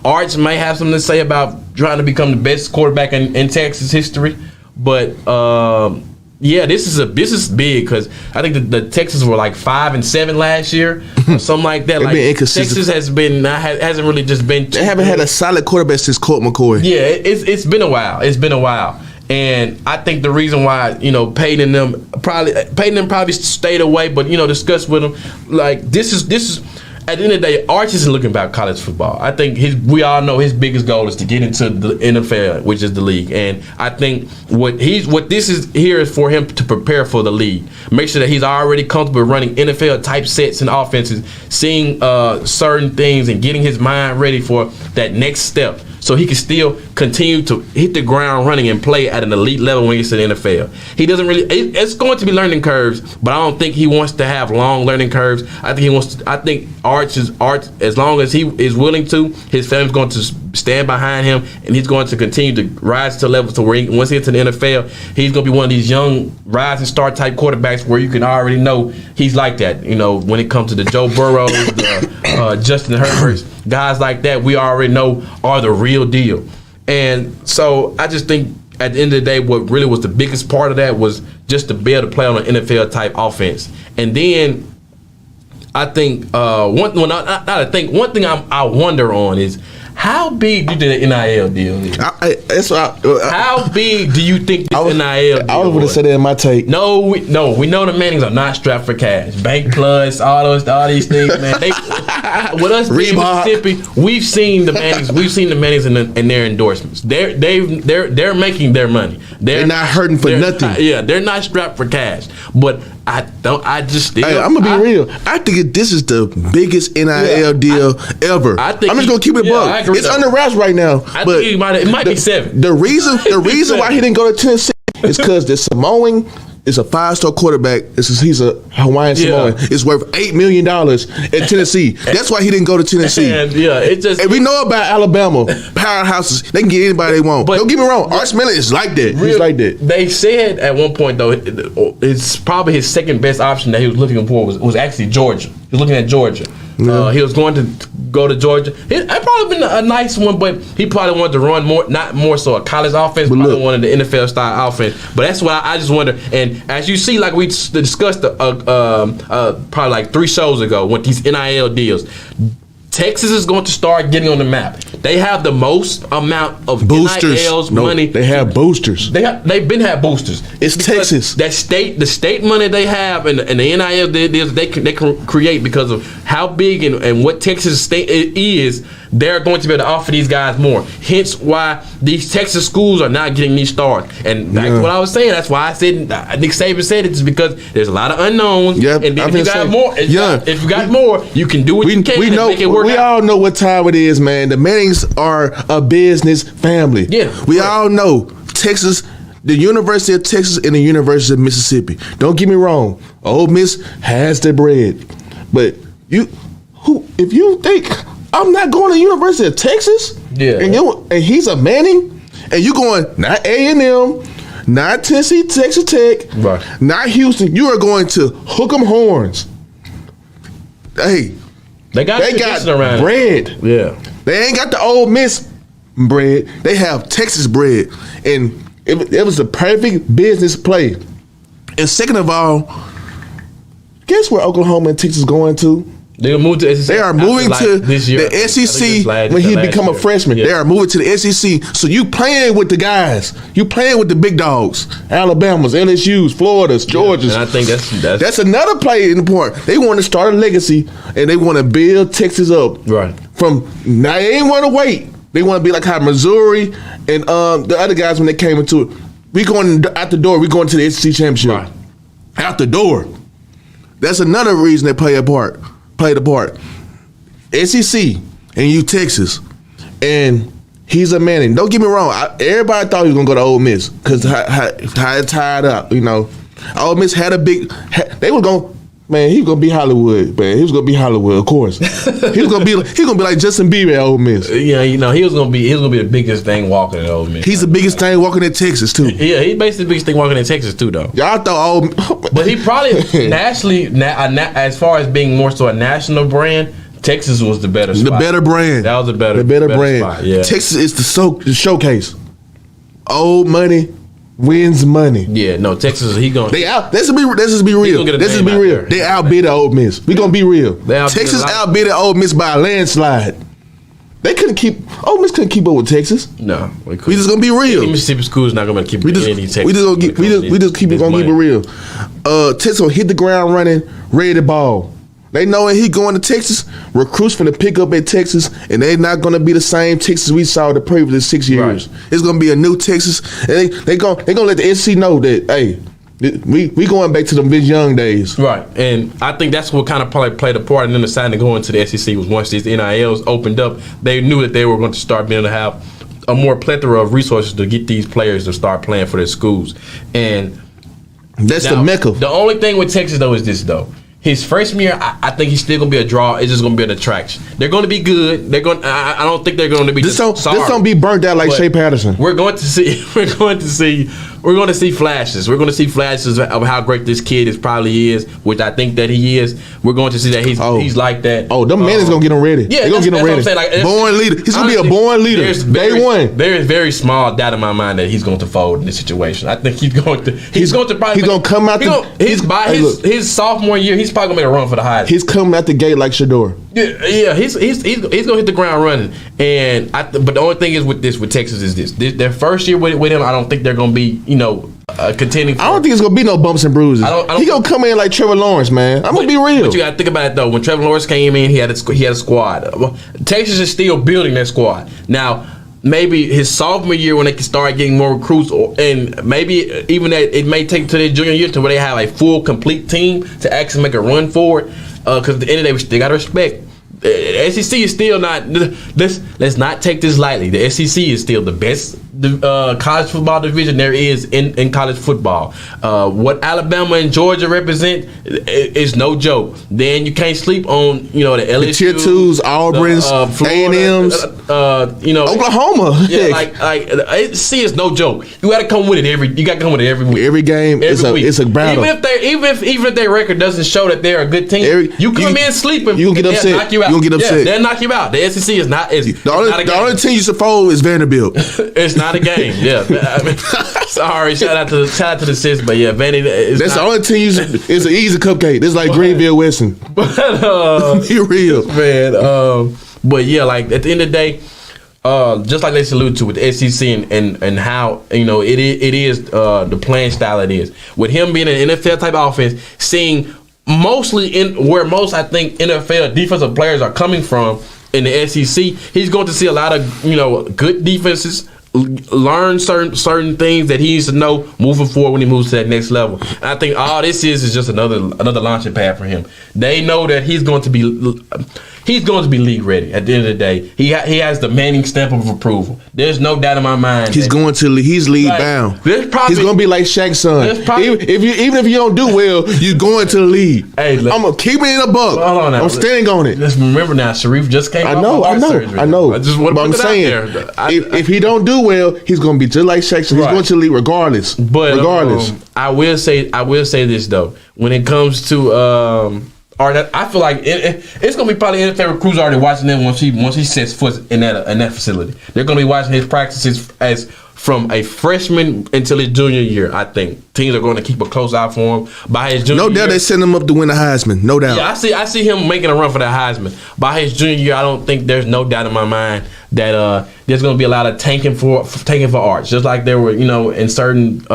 Arch may have something to say about trying to become the best quarterback in Texas history, but this is big, because I think the Texas were like 5-7 last year, or something like that. Like Texas hasn't really just been. They haven't had a solid quarterback since Colt McCoy. Yeah, it's been a while. It's been a while, and I think the reason why Peyton and them probably stayed away, but discussed with them like this is. At the end of the day, Arch isn't looking about college football. I think we all know his biggest goal is to get into the NFL, which is the league. And I think what this is here is for him to prepare for the league. Make sure that he's already comfortable running NFL type sets and offenses, seeing certain things and getting his mind ready for that next step, so he can still continue to hit the ground running and play at an elite level when he gets to the NFL. He doesn't really. It's going to be learning curves, but I don't think he wants to have long learning curves. I think Arch, as long as he is willing to, his family's going to stand behind him, and he's going to continue to rise to levels to where once he gets to the NFL, he's going to be one of these young rise and start type quarterbacks where you can already know he's like that. When it comes to the Joe Burrows, the Justin Herberts, guys like that, we already know are the real deal. And so I just think at the end of the day, what really was the biggest part of that was just to be able to play on an NFL type offense. And then I think one thing I wonder on is, how big do you think the NIL deal is? How big do you think this NIL deal I was going to say that in my take. No, we know the Mannings are not strapped for cash. Bank Plus, all these things, man. With us being Mississippi, we've seen the Mannings in their endorsements. They're making their money. They're not hurting for nothing. They're not strapped for cash. But I'm gonna be real. I think this is the biggest NIL deal ever. I'm just gonna keep it buck. It's under wraps right now. But it might be 7. The reason why he didn't go to Tennessee is because the Samoan is a 5-star quarterback. He's a Hawaiian Samoan. It's worth $8 million in Tennessee. That's why he didn't go to Tennessee. And we know about Alabama powerhouses. They can get anybody they want. But don't get me wrong, Arch Miller is like that. He's like that. They said at one point though, it's probably his second best option that he was looking for was actually Georgia. He was looking at Georgia. He was going to go to Georgia. It probably been a nice one, but he probably wanted to run not more so a college offense, but probably wanted the NFL style offense. But that's why I just wonder. And as you see, like we discussed probably like 3 shows ago with these NIL deals, Texas is going to start getting on the map. They have the most amount of boosters. NILs money. They have boosters. They've been had boosters. It's Texas. The state money they have and the NIL they can create because of how big and what Texas state is. They're going to be able to offer these guys more. Hence why these Texas schools are not getting these stars. And back to what I was saying, that's why I said Nick Saban said it is because there's a lot of unknowns. Yep, and if you got more, if you got more, you can do what you can and make it work. We all know what time it is, man. The Mannings are a business family. We all know Texas. The University of Texas and the University of Mississippi. Don't get me wrong. Ole Miss has the bread, but if you think I'm not going to the University of Texas, and he's a Manning, and you going not A&M, not Tennessee, Texas Tech, not Houston, you are going to Hook 'em Horns. Hey, they got bread. Yeah, they ain't got the Ole Miss bread. They have Texas bread, and it was a perfect business play. And second of all, guess where Oklahoma and Texas going to? They move to SEC. They are moving to the SEC when he become a freshman. They are moving to the SEC. So you playing with the guys. You playing with the big dogs. Alabamas, LSU's, Florida's, Georgia's. And I think that's another play in the part. They want to start a legacy and they want to build Texas up. Right. Now they ain't want to wait. They want to be like how Missouri and the other guys when they came into it. We going out the door. We going to the SEC championship. Right. Out the door. That's another reason they played the part. SEC and you Texas, and he's a Manning. Don't get me wrong. Everybody thought he was gonna go to Ole Miss because how it tied up. You know, Ole Miss had a big. They were going. Man, he was gonna be Hollywood. Man, he was gonna be Hollywood. Of course, he was gonna be like Justin Bieber at Ole Miss. Yeah, you know, he was gonna be the biggest thing walking at Ole Miss. He's the biggest thing walking in Texas too. Yeah, he's basically the biggest thing walking in Texas too, though. Y'all thought but he probably nationally, as far as being more so a national brand, Texas was the better spot. The better brand. That was the better brand. Spot, yeah. Texas is the showcase. Old money wins money. Yeah, no, Texas. Let's just be real. They outbid Ole Miss. We gonna be real. Texas outbid Ole Miss by a landslide. Ole Miss couldn't keep up with Texas. No, we just gonna be real. Mississippi School is not gonna keep any Texas. We just keep it real. Texas will hit the ground running, ready to ball. They know when he going to Texas, recruits finna pick up at Texas, and they not gonna be the same Texas we saw the previous 6 years. Right. It's gonna be a new Texas, and they gonna let the SEC know that hey, we going back to them Vince Young days. Right, and I think that's what kind of probably played a part in them deciding to go into the SEC was once these NILs opened up, they knew that they were going to start being able to have a more plethora of resources to get these players to start playing for their schools, and that's the mecca. The only thing with Texas though is this though. His freshman year, I think he's still gonna be a draw. It's just gonna be an attraction. They're gonna be good. I don't think they're gonna be. This don't be burnt out like Shea Patterson. We're going to see flashes. We're going to see flashes of how great this kid probably is, which I think that he is. We're going to see that he's like that. Oh, them men is gonna get him ready. Yeah, they're gonna get him ready. Like, born leader. He's gonna be a born leader. Day one. There is very small doubt in my mind that he's going to fold in this situation. I think he's going to come out. His sophomore year. He's probably gonna make a run for the Heisman. He's coming out the gate like Shador. Yeah. He's gonna hit the ground running. And but the only thing is with Texas is this. Their first year with him, I don't think they're gonna be contending. I don't think it's gonna be no bumps and bruises. He gonna come in like Trevor Lawrence, man. I'm gonna be real. But you gotta think about it though. When Trevor Lawrence came in, he had a squad. Texas is still building their squad now. Maybe his sophomore year when they can start getting more recruits, and maybe even that it may take to their junior year to where they have a full, complete team to actually make a run for it. Because at the end of the day, they got to respect. The SEC is still not. Let's not take this lightly. The SEC is still the best college football division there is in college football. What Alabama and Georgia represent is no joke. Then you can't sleep on the LSU, the Tier 2s, Auburn's, A&M's, Oklahoma. Yeah, like see, it's no joke. You got to come with it every week. Every game is a battle. Even if their record doesn't show that they're a good team, you come in sleeping. You gonna get upset. Knock you out. You gonna get upset. They'll knock you out. The SEC is not. The only team you should fold is Vanderbilt. It's not a game. Yeah. I mean, sorry. Shout out to the sis, but yeah, Vandy. That's the only team. It's an easy cupcake. It's like Greenville Western. But be real, man. But yeah, like at the end of the day, just like they alluded to with the SEC and how it is the playing style it is with him being an NFL type offense, seeing mostly where most I think NFL defensive players are coming from in the SEC, he's going to see a lot of good defenses. Learn certain things that he needs to know moving forward when he moves to that next level. And I think all this is just another launching pad for him. They know that he's going to be league ready at the end of the day. He has the Manning stamp of approval. There's no doubt in my mind. He's league bound. He's going to be like Shaq's son. Even if you don't do well, you're going to the league. Hey, I'm going to keep it in a buck. Hold on now. I'm standing on it. Let's remember now, Sharif just came off of surgery. I know. I just want to put it out there. If he don't do well, he's going to be just like Shaq. So he's going to the league regardless. But I will say this though. When it comes to I feel like it's gonna be probably NFL recruits already watching him once he sets foot in that facility. They're gonna be watching his practices as from a freshman until his junior year. I think teams are going to keep a close eye for him by his junior year. No doubt they send him up to win the Heisman. No doubt. Yeah, I see him making a run for the Heisman by his junior year. I don't think there's no doubt in my mind that there's going to be a lot of tanking for arts, just like there were in certain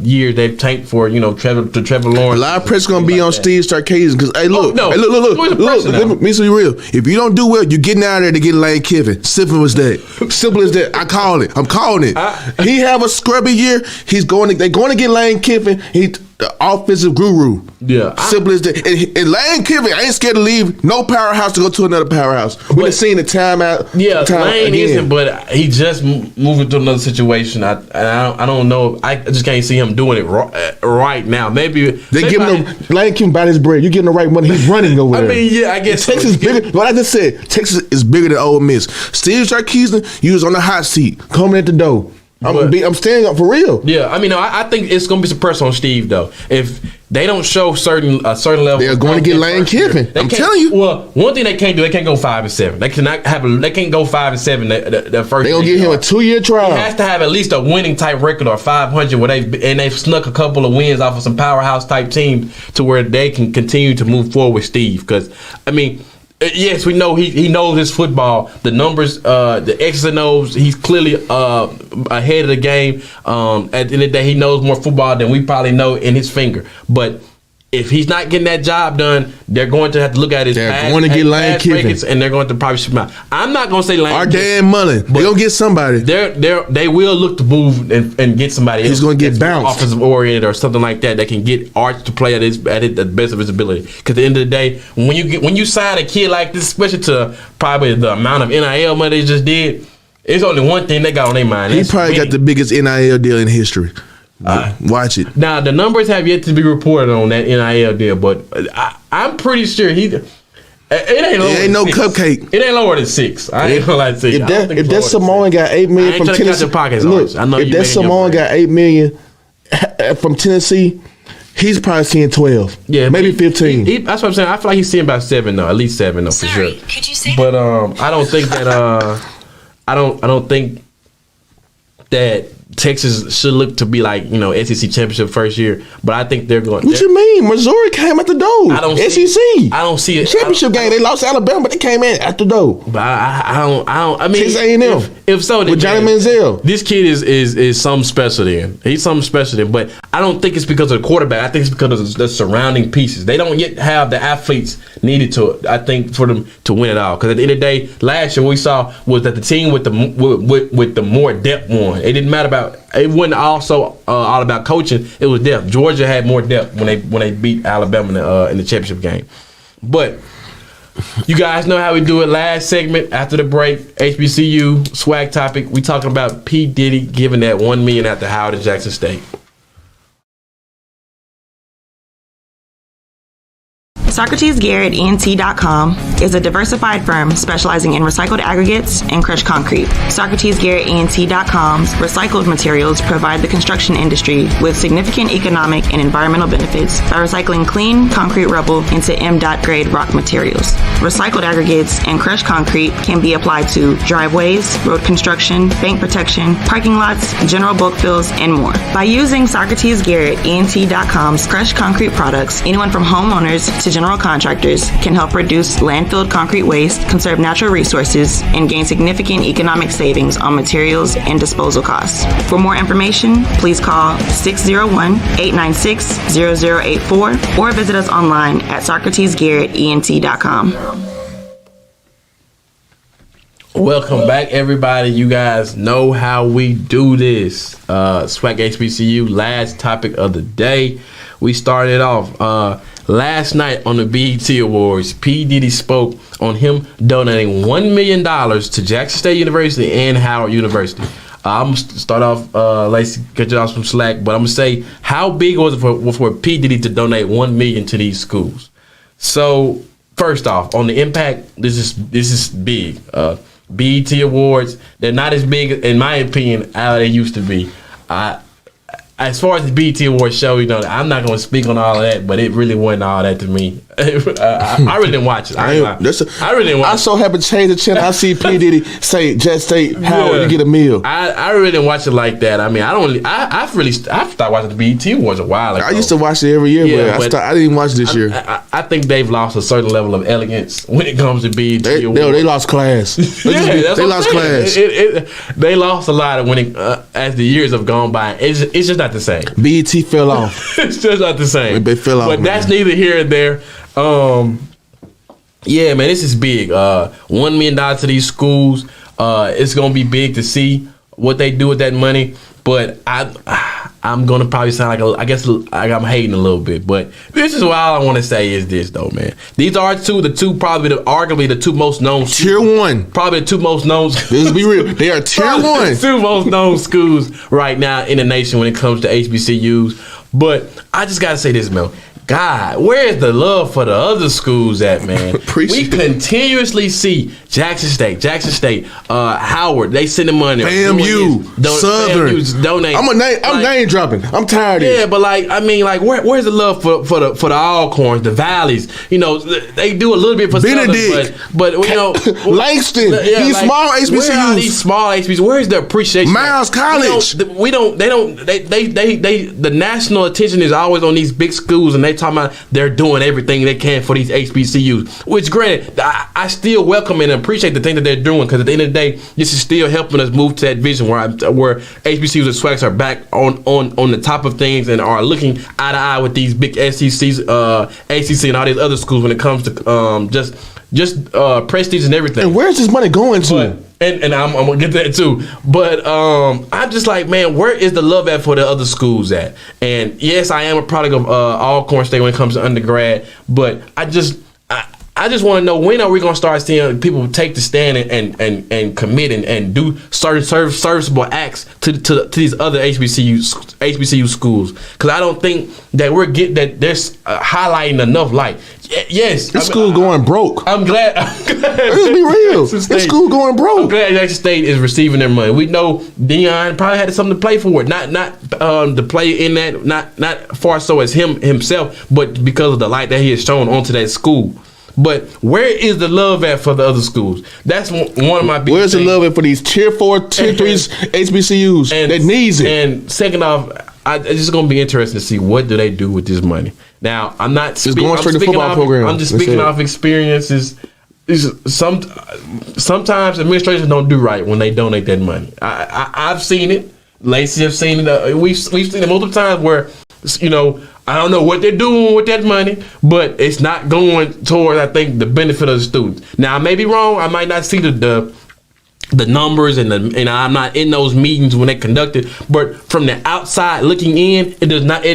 years they've tanked for Trevor Lawrence. A lot of pressure going to be on Steve Sarkisian because look, let me be real. If you don't do well, you're getting out of there to get Lane Kiffin. Simple as that. Simple as that. I call it. I'm calling it. He have a scrubby year. They're going to get Lane Kiffin. He's the offensive guru. Yeah. Simple as that. And Lane Kiffin ain't scared to leave no powerhouse to go to another powerhouse. We've seen the timeout. Yeah, Lane isn't, but he just moving to another situation. I don't know. I just can't see him doing it right now. Maybe they give him Lane Kiffin by his bread. You give him the right money. He's running over there. I mean, yeah, I guess Texas is bigger. What I just said, Texas is bigger than Ole Miss. Steve Sarkisian, you was on the hot seat, coming at the door. I'm standing up for real. Yeah, I mean, I think it's going to be some pressure on Steve though. If they don't show a certain level, they're going to get Lane Kiffin. I'm telling you. Well, one thing they can't do, they can't go 5-7. They can't go 5-7. The first. They gonna give him a 2-year trial. He has to have at least a winning type record or 500, where they've snuck a couple of wins off of some powerhouse type teams to where they can continue to move forward with Steve. Because I mean. Yes, we know he knows his football. The numbers, the X's and O's, he's clearly ahead of the game. At the end of the day, he knows more football than we probably know in his finger. But if he's not getting that job done, they're going to have to look at his They're going to get Lane Kiffin, and they're going to probably ship him out. I'm not going to say Lane Our Dan Mullen. They're going to get somebody. They will look to move and get somebody else. He's going to get bounced. Offensive oriented or something like that can get Arch to play at the best of his ability. Because at the end of the day, when you sign a kid like this, especially to probably the amount of NIL money they just did, it's only one thing they got on their mind. He probably got the biggest NIL deal in history. Watch it. Now the numbers have yet to be reported on that NIL deal, but I'm pretty sure it ain't no cupcake. It ain't lower than 6. I ain't gonna lie to you. If that Samoan got $8 million from Tennessee, if that Samoan got $8 million from Tennessee, he's probably seeing 12. Yeah, maybe 15. That's what I'm saying. I feel like he's seeing about 7 though, at least 7 though, for sure. Could you say but I don't think that I don't think that Texas should look to be like, SEC championship first year, but I think they're going. What you mean? Missouri came at the door. I don't SEC. I don't see it. Championship game. They lost to Alabama, but they came in at the door. But I don't. I mean, Texas A&M. If so, with Johnny Manziel, this kid is something special. Then he's something special. Then, but I don't think it's because of the quarterback. I think it's because of the surrounding pieces. They don't yet have the athletes needed to. I think for them to win it all. Because at the end of the day, last year what we saw was that the team with the more depth won. It didn't matter about. It wasn't also all about coaching. It was depth. Georgia had more depth when they beat Alabama in the championship game. But You guys know how we do it. Last segment after the break, HBCU swag topic. We talking about P. Diddy giving that $1 million after Howard and Jackson State. SocratesGarrettENT.com is a diversified firm specializing in recycled aggregates and crushed concrete. SocratesGarrettENT.com's recycled materials provide the construction industry with significant economic and environmental benefits by recycling clean concrete rubble into M.Dot grade rock materials. Recycled aggregates and crushed concrete can be applied to driveways, road construction, bank protection, parking lots, general bulk fills, and more. By using SocratesGarrettENT.com's crushed concrete products, anyone from homeowners to general contractors can help reduce landfilled concrete waste, conserve natural resources, and gain significant economic savings on materials and disposal costs. For more information, please call 601-896-0084 or visit us online at SocratesGarrettENT.com. Welcome back, everybody. You guys know how we do this. Swag HBCU, last topic of the day. We started off last night on the BET Awards. P. Diddy spoke on him donating $1 million to Jackson State University and Howard University. I'm going to start off, Lacey, get you off some slack, but I'm going to say, how big was it for P. Diddy to donate $1 million to these schools? So, first off, on the impact, this is big. BET Awards, they're not as big, in my opinion, how they used to be. As far as the BET Awards show, I'm not going to speak on all of that, but it really wasn't all that to me. I really didn't watch it. I really didn't watch it. I so happen to change the channel. I see P. Diddy say, Jet State, Howard, you get a meal. I really didn't watch it like that. I mean, I started watching the BET Awards a while ago. I used to watch it every year, but I didn't watch it this year. I think they've lost a certain level of elegance when it comes to BET Awards. They lost class. They lost class. They lost a lot of as the years have gone by. It's just not the same. BET fell off. It's just not the same. They fell off. But that's neither here nor there. Yeah, man, this is big. $1 million to these schools. It's gonna be big to see what they do with that money. But I'm gonna probably sound like I'm hating a little bit. But this is what all I want to say is this, though, man. These are arguably the two most known. Tier 1. Probably the two most known. Let's be real. They are Tier 1. The two most known schools right now in the nation when it comes to HBCUs. But I just gotta say this, man. God, where is the love for the other schools at, man? We continuously see Jackson State, Howard. They sending money. FAMU, Southern. Donate. I'm name dropping. I'm tired of it. Yeah, but where's the love for the Alcorns, the Valleys? They do a little bit for Benedict, Southern, but Langston. These small HBCUs. Where are these small HBCUs? Where's the appreciation? Miles College. The national attention is always on these big schools, and they talking about they're doing everything they can for these HBCUs, which granted, I still welcome and appreciate the thing that they're doing, because at the end of the day, this is still helping us move to that vision where HBCUs and SWACs are back on the top of things and are looking eye to eye with these big SECs, ACC, and all these other schools when it comes to just prestige and everything. And where's this money going to? And I'm gonna get that too, but I'm just like, man, where is the love at for the other schools at? And yes, I am a product of Alcorn State when it comes to undergrad, but I just want to know, when are we gonna start seeing people take the stand and commit and do certain serviceable acts to these other HBCU schools? Because I don't think that there's highlighting enough light. Yes, this school going broke. I'm glad. Let's be real. This school going broke. I'm glad Jackson State is receiving their money. We know Deon probably had something to play for it. Not to play in that. Not far so as himself, but because of the light that he has shown onto that school. But where is the love at for the other schools? That's one of my biggest Where's the love at for these Tier 4, Tier 3s HBCUs that needs it? And second off, it's just going to be interesting to see what do they do with this money. Now, I'm not speaking off football program. I'm just speaking off experiences. Sometimes administrations don't do right when they donate that money. I've seen it. Lacey have seen it. We've seen it multiple times where, I don't know what they're doing with that money, but it's not going towards, I think, the benefit of the students. Now, I may be wrong. I might not see the numbers and I'm not in those meetings when they conduct it, but from the outside looking in, it does not.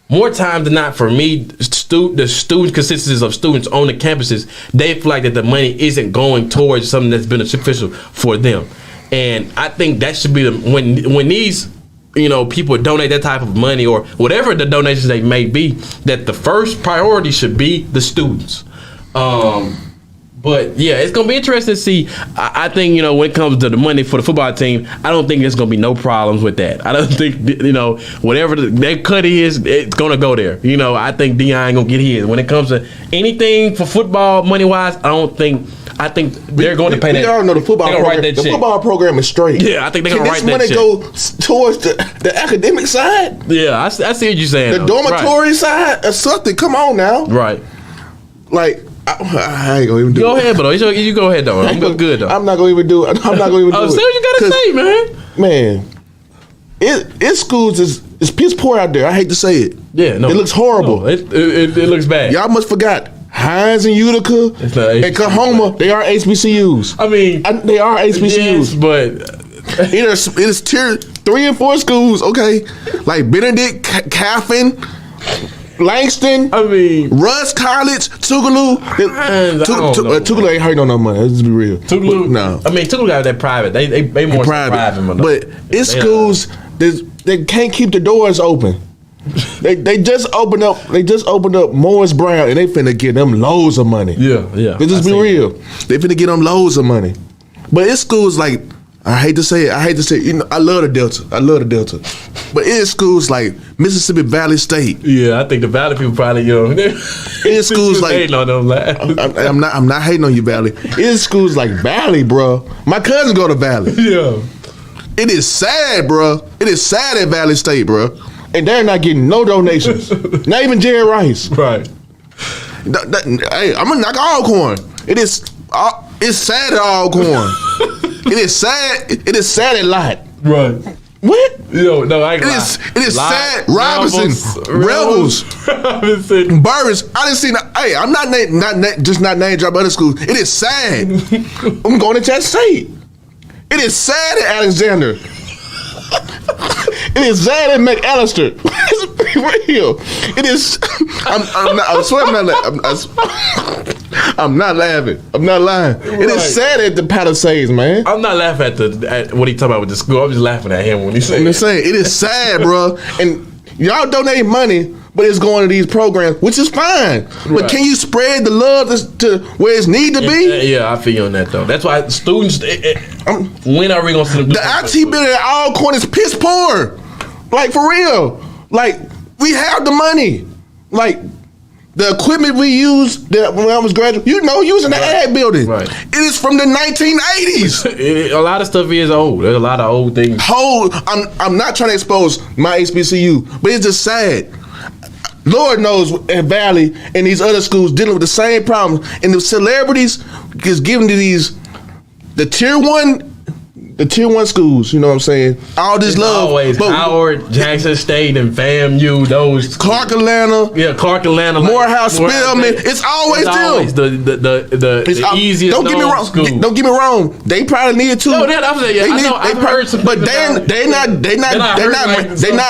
more times than not, for me, the student consistency of students on the campuses, they feel like that the money isn't going towards something that's beneficial for them. And I think that should be when these people donate that type of money or whatever the donations they may be, that the first priority should be the students. But yeah, it's gonna be interesting to see. I think when it comes to the money for the football team, I don't think there's gonna be no problems with that. I don't think whatever their cut is, it's gonna go there. I think Deon ain't gonna get his. When it comes to anything for football money wise, I think they're going to pay that. We all know the football program. The football program is straight. Yeah, I think they're going to write that check. Can this money go towards the academic side? Yeah, I see what you're saying. The dormitory side or something. Come on now. Right. Like, I ain't gonna even do it. Go ahead, bro. You go ahead, though. I'm good, though. I'm not gonna even do it. I'm not gonna even do it. Say what you gotta say, man. Man, it schools is piss poor out there. I hate to say it. Yeah, no. It looks horrible. No, it looks bad. Y'all must forgot. Hines and Utica and Kahoma, they are HBCUs. I mean, they are HBCUs. Yes, but it is tier 3 and 4 schools, okay? Like Benedict, Caffin, Langston, I mean, Russ College, Tougaloo. Tougaloo ain't hurting on no money. Let's be real. Tougaloo, no. I mean, Tougaloo got that private. They more private. But it's schools that can't keep the doors open. They just opened up. They just opened up Morris Brown, and they finna get them loads of money. Yeah. Let's just be real. They finna get them loads of money. But it's schools like, I hate to say it. I love the Delta. But it's schools like Mississippi Valley State. Yeah, I think the Valley people probably it's schools like hating on them. I'm not hating on you, Valley. It's schools like Valley, bro. My cousin go to Valley. Yeah. It is sad, bro. It is sad at Valley State, bro. And they're not getting no donations. Not even Jerry Rice. Right. Hey, I'm gonna knock Alcorn. It's sad at Alcorn. It is sad. It is sad at Lot. Right. What? No, I ain't It is sad. Robinson, Rebels, Burris. I didn't see. Hey, I'm not name drop other schools. It is sad. I'm going to Jackson State. It is sad at Alexander. It is sad at McAllister. It's real. It is. I swear I'm not laughing. I'm not laughing. I'm not lying. Right. It is sad at the Palisades, man. I'm not laughing at what he talking about with the school. I'm just laughing at him when he said. I'm just saying it is sad, bro. And y'all donate money, but it's going to these programs, which is fine. Right. But can you spread the love to where it's need to be? Yeah, I feel you on that though. That's why students. When are we gonna see them? The IT building at all corners piss poor. Like for real. Like we have the money. Like the equipment we used when I was graduating, using the ag building. Right. It is from the 1980s. A lot of stuff is old. There's a lot of old things. I'm not trying to expose my HBCU, but it's just sad. Lord knows at Valley and these other schools dealing with the same problems, and the celebrities is given to the tier one schools, you know what I'm saying? All this love. Always Howard, Jackson State, and FAMU, those. Clark Atlanta. Yeah, Clark Atlanta. Morehouse, Spelman. It's always them. The easiest don't get me wrong. School. Don't get me wrong. They probably need to. No, I've heard some. But they're not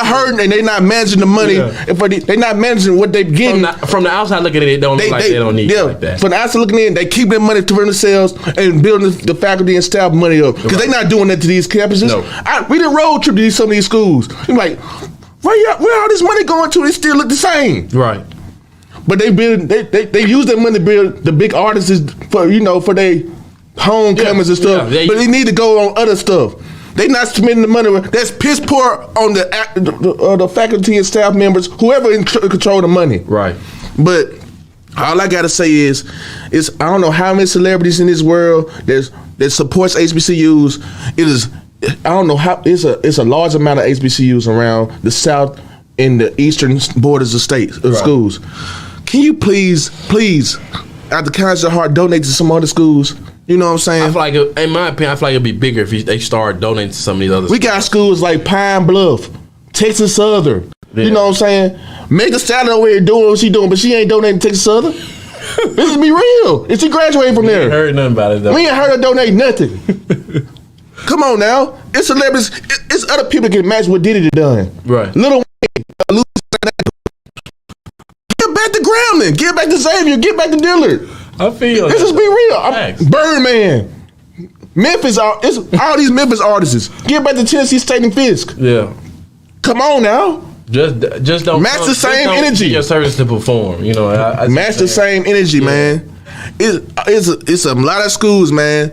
hurting and they're not managing the money. Yeah. They're not managing what they're getting. From the outside looking at it, don't look like they don't need it like that. From the outside looking in, they keep their money to themselves and building the faculty and staff money up because they're not doing that to these campuses. No. We did road trip to some of these schools. I'm like, where all this money going to? It still look the same. Right. But they use that money to build the big artists for their homecomings and stuff. Yeah, but they need to go on other stuff. They not spending the money. That's piss poor on the faculty and staff members, whoever control the money. Right. But all I gotta say is I don't know how many celebrities in this world that supports HBCUs. It is, I don't know how, it's a large amount of HBCUs around the South and the eastern borders of states of schools. Can you please, out the kindness of your heart, donate to some other schools? You know what I'm saying? I feel like, in my opinion, I feel like it'd be bigger if they start donating to some of these other schools. We got schools like Pine Bluff, Texas Southern. Yeah. You know what I'm saying? Megan Stallion over here doing what she doing, but she ain't donating to Texas Southern. Let's be real. If she graduated from there. We ain't heard nothing about it, though. We ain't heard her donate nothing. Come on now. It's celebrities. It's other people that can match what Diddy done. Right. Lil Wayne, Grambling. Give back to Xavier. Give back to Dillard. I feel Let's just be real. Birdman. Memphis, it's all these Memphis artists. Give back to Tennessee State and Fisk. Yeah. Come on now. Just don't match the same energy. Your service to perform. You know, match the same energy, man. It's a lot of schools, man.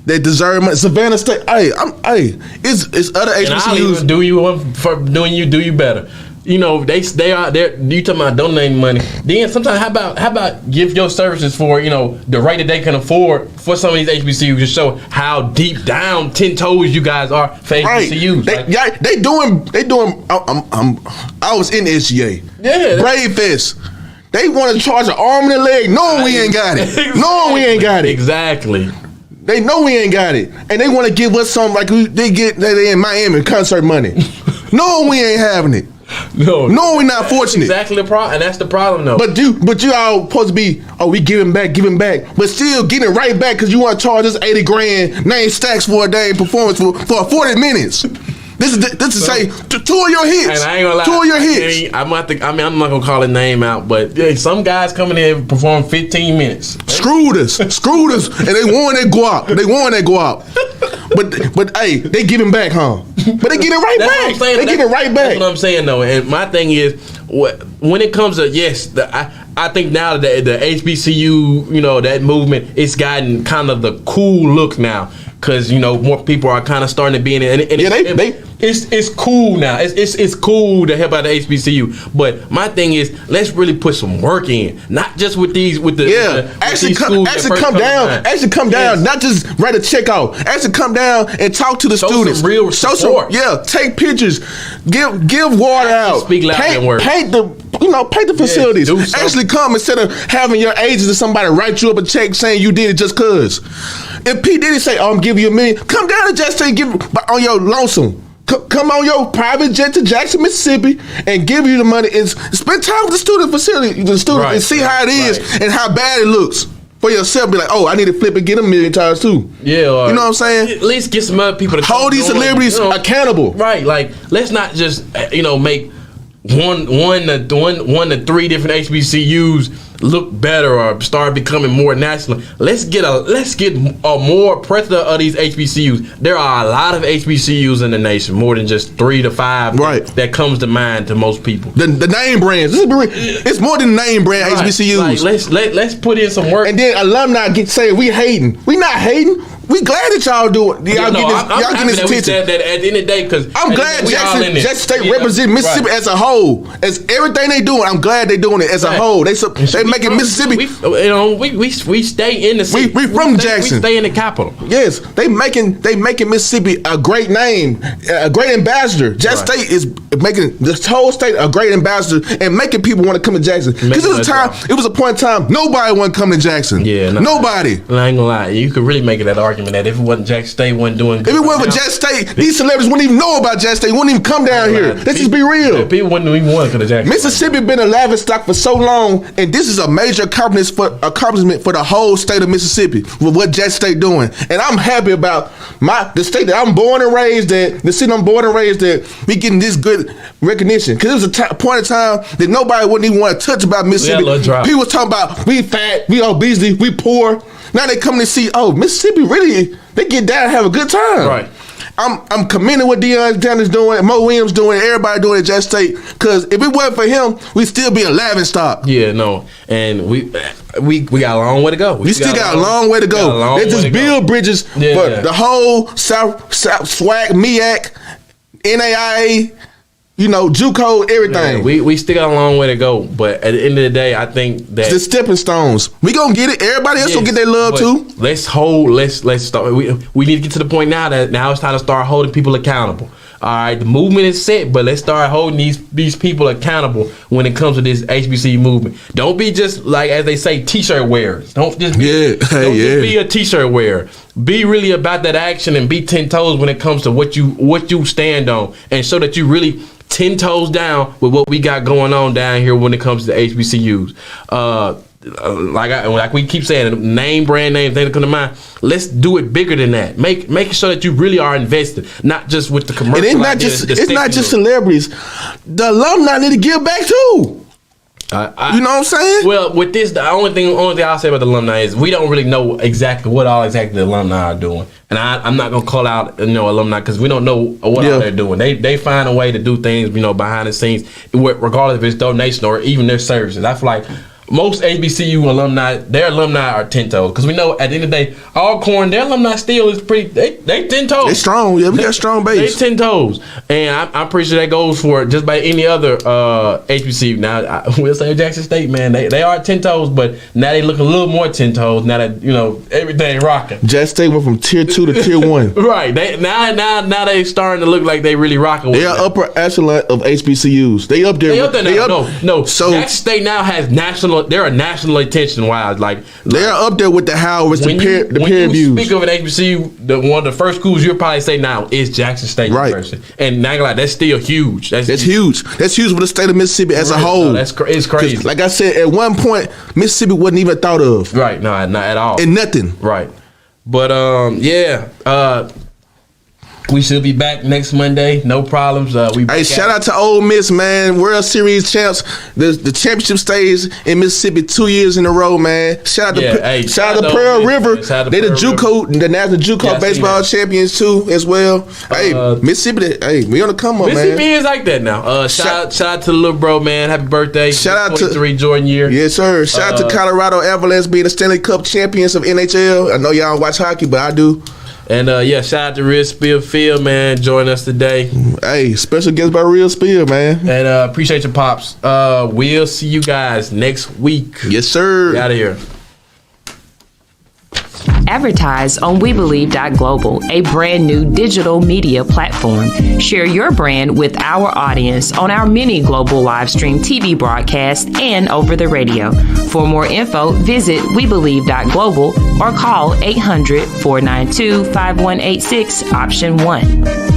They deserve money. Savannah State. It's other HBCUs. Do you one for doing you? Do you better? You know they are there. You talking about donating money? Then sometimes how about give your services for the rate that they can afford for some of these HBCUs to show how deep down 10 toes you guys are for HBCUs. They doing. I was in the SGA. Yeah, Brave Fest. They want to charge an arm and a leg. No, we ain't got it. Exactly. No, we ain't got it. Exactly. They know we ain't got it, and they want to give us something like they in Miami concert money. No, we ain't having it. No, we're not fortunate. Exactly the problem, and that's the problem, though. But you all supposed to be, we giving back, but still getting it right back because you want to charge us $80,000, 9 stacks for a day performance for 40 minutes. This is say 2 of your hits. And I ain't gonna lie, 2 of your hits. I'm not gonna call his name out, but some guys coming in and perform 15 minutes. Screwed us, and they won that guap. But hey, they giving back, huh? But they get it right back. They get it right back. That's what I'm saying, though. And my thing is, when it comes to I think now that the HBCU, that movement, it's gotten kind of the cool look now. Because more people are kind of starting to be in it, and it's cool now. It's cool to help out the HBCU. But my thing is, let's really put some work in, not just with these actually come down, not just write a check out. Actually come down and talk to the students. Some real support. Take pictures, give water out, speak loud and work. Paint the facilities. Actually come instead of having your agents or somebody write you up a check saying you did it just cause. If P. Diddy say, I'm giving you $1 million, come down to Just State, give on your lonesome. Come on your private jet to Jackson, Mississippi, and give you the money and spend time with the student facility, and see how it is and how bad it looks for yourself. Be like, I need to flip and get $1 million too. Yeah, you know what I'm saying? At least get some other people to hold these celebrities accountable. Right, like let's not just make one to 3 different HBCUs look better or start becoming more national. Let's get a more plethora of these HBCUs. There are a lot of HBCUs in the nation, more than just 3 to 5 that comes to mind to most people. The name brands. It's more than name brand HBCUs. Like, let's put in some work. And then alumni say we hating. We not hating. We glad that y'all do it. Y'all getting this attention. That at the end of the day, because I'm glad Jackson State represent Mississippi as a whole. As everything they doing, I'm glad they doing it as a whole. They making Mississippi. We stay in the city. We from Jackson. We stay in the capital. Yes, they making Mississippi a great name, a great ambassador. Jackson State is making this whole state a great ambassador and making people want to come to Jackson. Because it was a point in time nobody want to come to Jackson. Yeah, nobody. I ain't gonna lie, you could really make it that argument that if it wasn't Jackson State, wasn't doing good. If it wasn't for Jackson State, these celebrities wouldn't even know about Jackson State. Wouldn't even come down here. Let's just be real. People wouldn't even want to come to Jackson. Mississippi been a laughing stock for so long, and this is a major accomplishment for the whole state of Mississippi with what Jackson State doing. And I'm happy about the state that I'm born and raised at, the city I'm born and raised at. We getting this good recognition because it was a point in time that nobody wouldn't even want to touch about Mississippi. People was talking about we fat, we obesity, we poor. Now they coming to see, Mississippi really, they get down and have a good time. Right. I'm commending what Deon is doing, Mo Williams doing, everybody doing at Jackson State. Because if it wasn't for him, we'd still be a laughing stock. Yeah, no. And we got a long way to go. We still got a long way to go. They just build bridges for the whole South SWAC, MEAC, NAIA, JUCO, everything. Yeah, we still got a long way to go, but at the end of the day, I think that it's the stepping stones. We gonna get it. Everybody else will get their love too. Let's start. We need to get to the point now that now it's time to start holding people accountable. All right, the movement is set, but let's start holding these people accountable when it comes to this HBCU movement. Don't be just like, as they say, t-shirt wearers. Don't just be a t-shirt wearer. Be really about that action and be 10 toes when it comes to what you stand on, and show that you really 10 toes down with what we got going on down here when it comes to HBCUs. Like we keep saying, name brand names, things that come to mind. Let's do it bigger than that. Make sure that you really are invested, not just with the commercial. And it's not just celebrities. The alumni need to give back too. you know what I'm saying? Well, with this, the only thing I'll say about the alumni is we don't really know exactly what the alumni are doing, and I'm not gonna call out alumni because we don't know what all they're doing. They find a way to do things behind the scenes, regardless if it's donation or even their services. I feel like most HBCU alumni, their alumni are 10 toes. Because we know at the end of the day, Alcorn, their alumni still is pretty, they 10 toes. They strong. Yeah, we got strong base. They 10 toes. And I'm pretty sure that goes for just by any other HBCU. Now, we'll say Jackson State, man, they are 10 toes, but now they look a little more 10 toes now that, everything rocking. Jackson State went from tier 2 to tier 1. Right. Now they starting to look like they really rocking with They are upper echelon of HBCUs. They up there. They up there now. No. So Jackson State now has they're a national attention wise. They are up there with the Howards, the peer reviews. When you speak of an HBCU, one of the first schools you'll probably say now is Jackson State University. And not gonna lie, that's still huge. That's huge. That's huge for the state of Mississippi as a whole. It's crazy. Like I said, at one point, Mississippi wasn't even thought of. Right. No, not at all. And nothing. Right. But we should be back next Monday. No problems. Shout out to Ole Miss, man. World Series champs. The championship stays in Mississippi 2 years in a row, man. Shout out to Pearl River. They the national JUCO baseball champions too, as well. Mississippi. We on the come up, man. Mississippi is like that now. Shout out to the little bro, man. Happy birthday. Shout out to 23 Jordan year. Yes, sir. Shout out to Colorado Avalanche being the Stanley Cup champions of NHL. I know y'all don't watch hockey, but I do. And shout out to Real Spill Phil, man, join us today. Hey, special guest by Real Spill, man. And appreciate your pops. We'll see you guys next week. Yes, sir. Get out of here. Advertise on WeBelieve.global, a brand new digital media platform. Share your brand with our audience on our many global live stream TV broadcasts and over the radio. For more info, visit WeBelieve.global or call 800-492-5186, option 1.